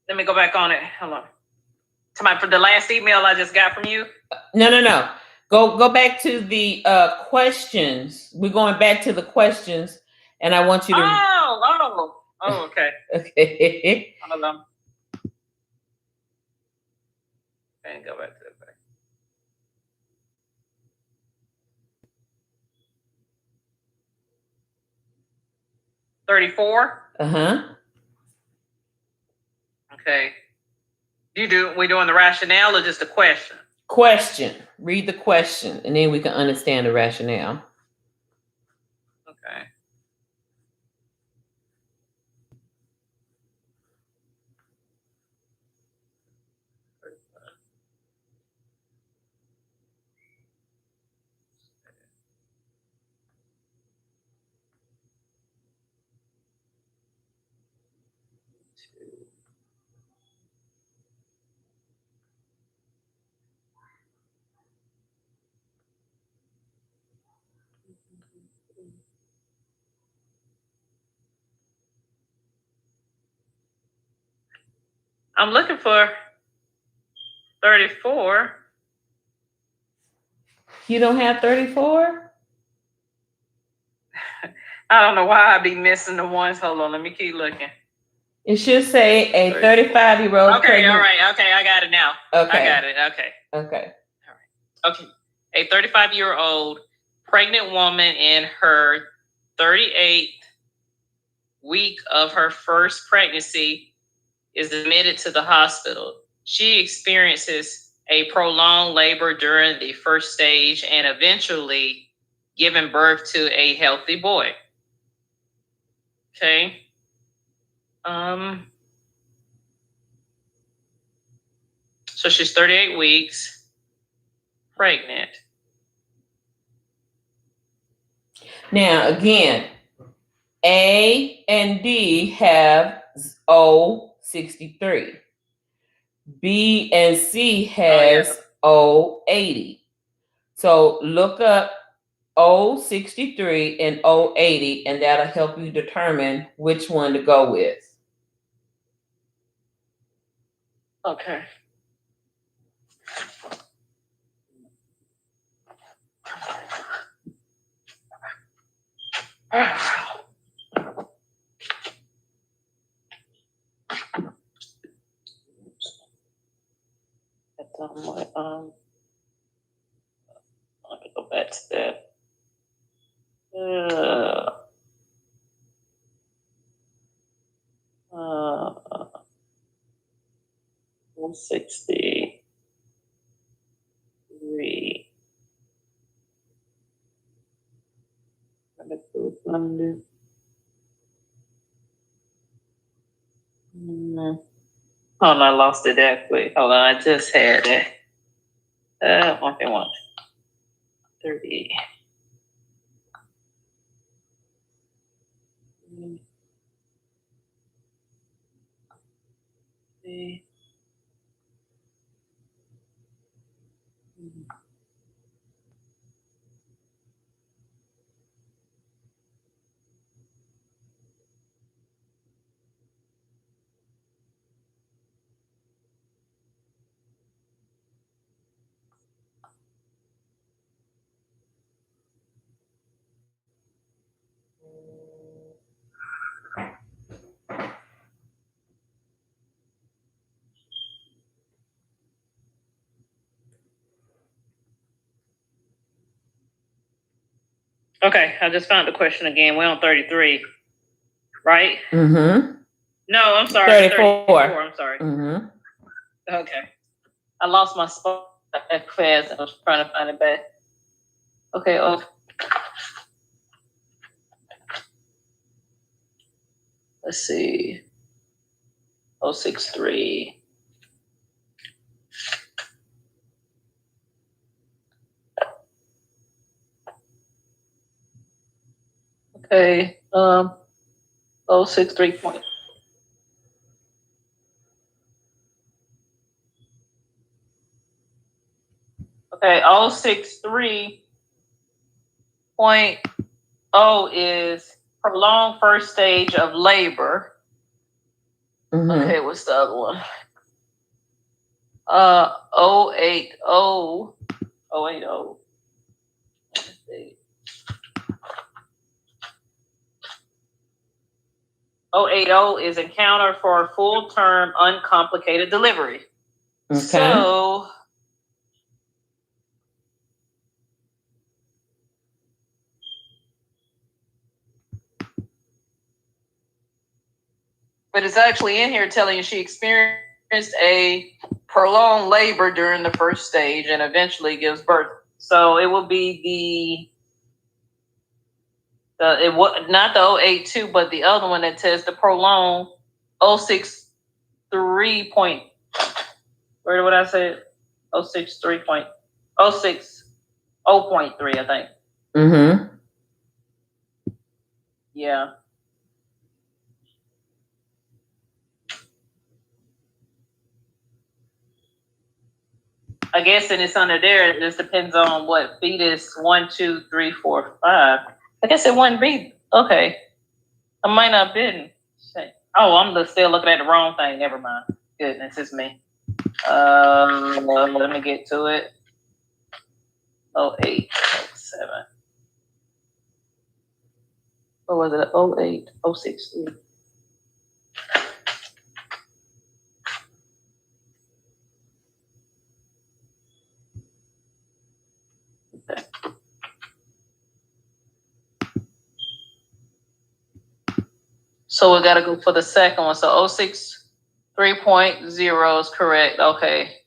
Let me go back on it. Hold on. For the last email I just got from you? No. Go back to the questions. We're going back to the questions, and I want you to. Oh, okay. Okay. Hold on. And go back to the back. $34? Okay. We doing the rationale or just a question? Question. Read the question, and then we can understand the rationale. Okay. I'm looking for 34. You don't have 34? I don't know why I'd be missing the ones. Hold on, let me keep looking. It should say a 35-year-old. Okay, pregnant. All right. Okay, I got it now. Okay. I got it. Okay. All right. Okay. A 35-year-old pregnant woman in her 38th week of her first pregnancy is admitted to the hospital. She experiences a prolonged labor during the first stage and eventually giving birth to a healthy boy. Okay. So she's 38 weeks pregnant. Now, again, A and D have O63. B and C has 080. So look up 063 and 080, and that'll help you determine which one to go with. Okay. Let me go back to that. 163. Oh no, I lost it that quick. Hold on, I just had it. Okay, 130. Okay, I just found the question again. We're on 33, right? Mm-hmm. No, I'm sorry. 34. I'm sorry. Mm-hmm. Okay. I lost my spot at fast. I was trying to find it back. Okay. Let's see. 063. Okay. 063 point. Okay. 063.0 is prolonged first stage of labor. Mm-hmm. Okay, what's the other one? 080. 080. Let's see. 080 is encounter for full term uncomplicated delivery. Okay. So but it's actually in here telling you she experienced a prolonged labor during the first stage and eventually gives birth. So it will be not the 082, but the other one that says the prolonged 063 point. Where would I say it? 063.06 0.3, I think. Mm-hmm. Yeah. I guess, and it's under there. It just depends on what fetus 1, 2, 3, 4, 5. I guess it wouldn't be okay. I might not have been. Oh, I'm still looking at the wrong thing. Never mind. Goodness, it's me. Let me get to it. 08, 07. What was it? 08, 06. Okay. So we got to go for the second one. So 06 3.0 is correct. Okay.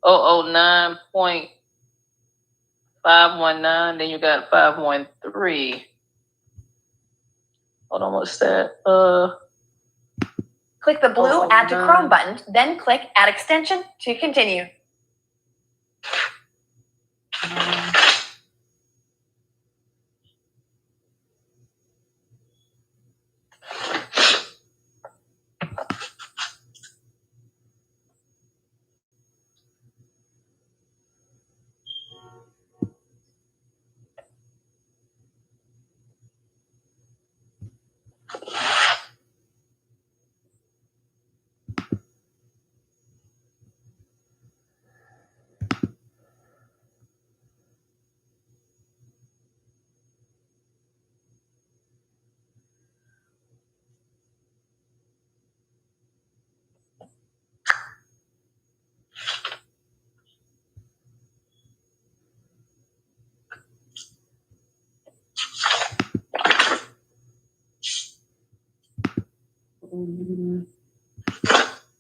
009.519. Then you got 513. Hold on, what's that? Click the blue Add to Chrome button, then click Add Extension to continue.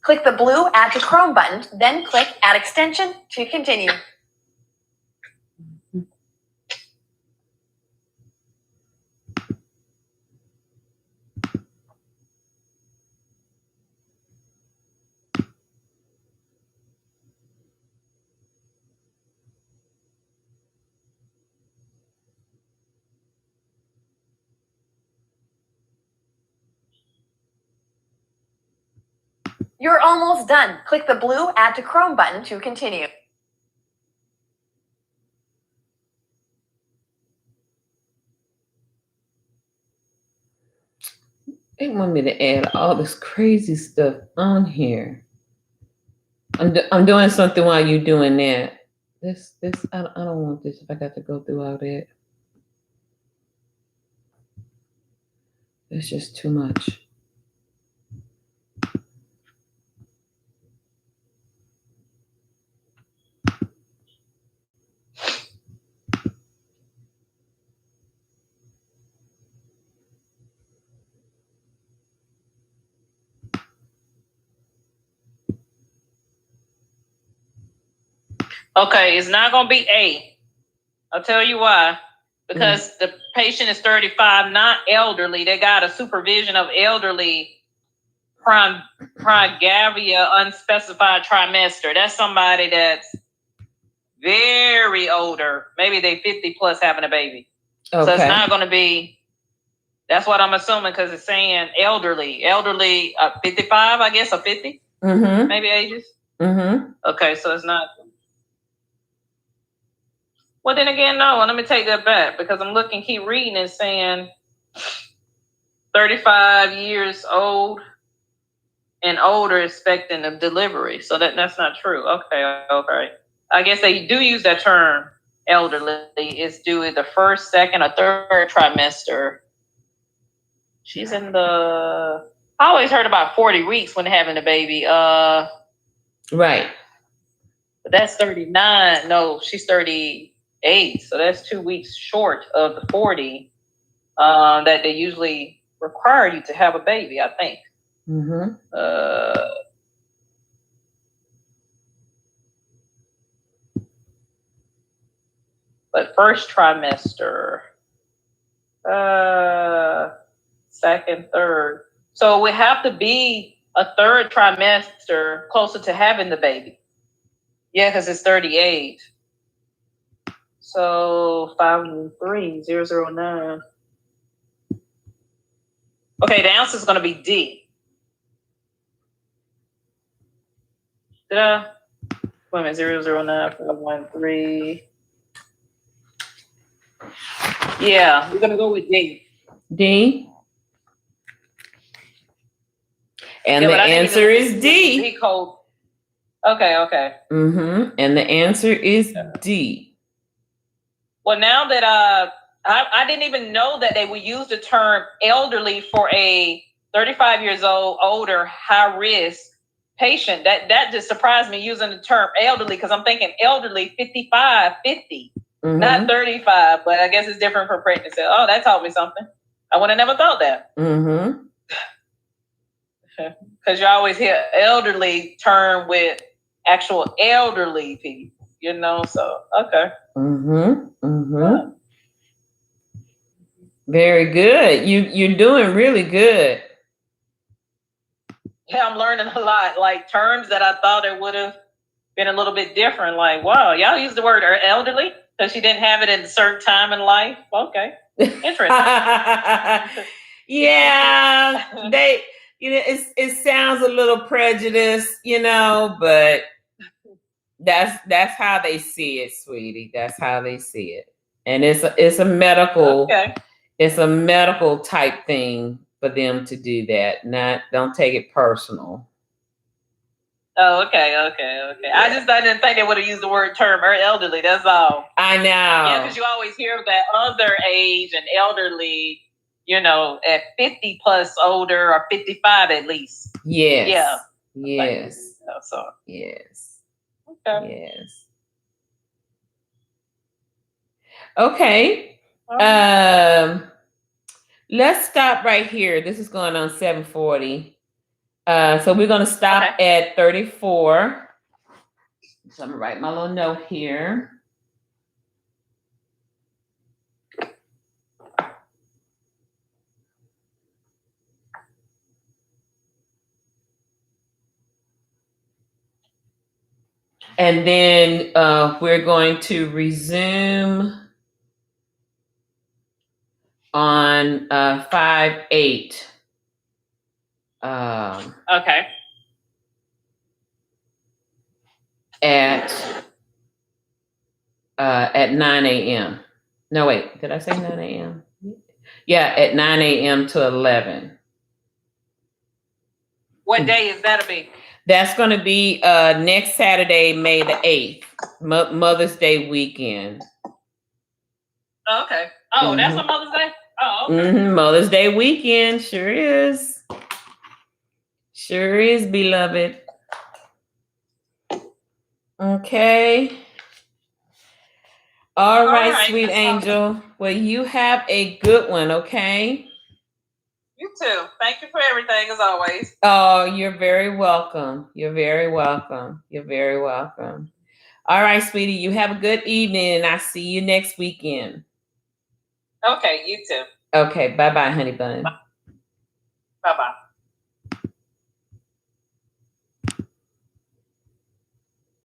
Click the blue Add to Chrome button, then click Add Extension to continue. You're almost done. Click the blue Add to Chrome button to continue. They want me to add all this crazy stuff on here. I'm doing something while you're doing that. I don't want this if I got to go through all that. It's just too much. Okay, it's not going to be A. I'll tell you why. Because the patient is 35, not elderly. They got a supervision of elderly Progavia unspecified trimester. That's somebody that's very older. Maybe they 50 plus having a baby. Okay. So it's not going to be, that's what I'm assuming because it's saying elderly. Elderly, 55, I guess, or 50? Mm-hmm. Maybe ages? Mm-hmm. Okay, so it's not. Well, then again, no, let me take that back because I'm looking, keep reading and saying 35 years old and older expecting a delivery. So that's not true. Okay. I guess they do use that term, elderly. It's due in the first, second, or third trimester. She's in I always heard about 40 weeks when having a baby. Right. But that's 39. No, she's 38. So that's 2 weeks short of the 40 that they usually require you to have a baby, I think. Mm-hmm. But first trimester, second, third. So it would have to be a third trimester closer to having the baby. Yeah, because it's 38. So 53009. Okay, the answer is going to be D. Did I? Wait a minute, 009 Yeah, we're going to go with D. D. And the answer is D. D code. Okay. Mm-hmm. And the answer is D. Well, now that I didn't even know that they would use the term elderly for a 35 years old, older, high risk patient. That just surprised me using the term elderly because I'm thinking elderly 55, 50, not 35. But I guess it's different for pregnancy. Oh, that taught me something. I would have never thought that. Mm-hmm. Because you always hear elderly term with actual elderly people, so okay. Very good. You're doing really good. Yeah, I'm learning a lot, like terms that I thought it would have been a little bit different. Like, wow, y'all use the word elderly because she didn't have it at a certain time in life. Okay. Interesting. Yeah, it sounds a little prejudiced, but that's how they see it, sweetie. That's how they see it. And it's a medical it's a medical type thing for them to do that. Don't take it personal. Oh, okay. Yeah. I didn't think they would have used the word term or elderly. That's all. I know. Yeah, because you always hear that other age and elderly, at 50 plus older or 55 at least. Yes. Yeah. Yes. So. Yes. Okay. Yes. Okay. Let's stop right here. This is going on 7:40. So we're going to stop at 34. So I'm going to write my little note here. And then we're going to resume on 5-8. Okay. At 9 a.m. No, wait, did I say 9 a.m.? Yeah, at 9 a.m. to 11. What day is that'll be? That's going to be next Saturday, May the 8th, Mother's Day weekend. Oh, okay. Oh, that's a Mother's Day? Oh, okay. Mother's Day weekend, sure is. Sure is, beloved. Okay. All right, sweet angel. Well, you have a good one, okay? You too. Thank you for everything, as always. Oh, you're very welcome. You're very welcome. You're very welcome. All right, sweetie, you have a good evening, and I'll see you next weekend. Okay, you too. Okay, bye-bye, honey bun. Bye-bye.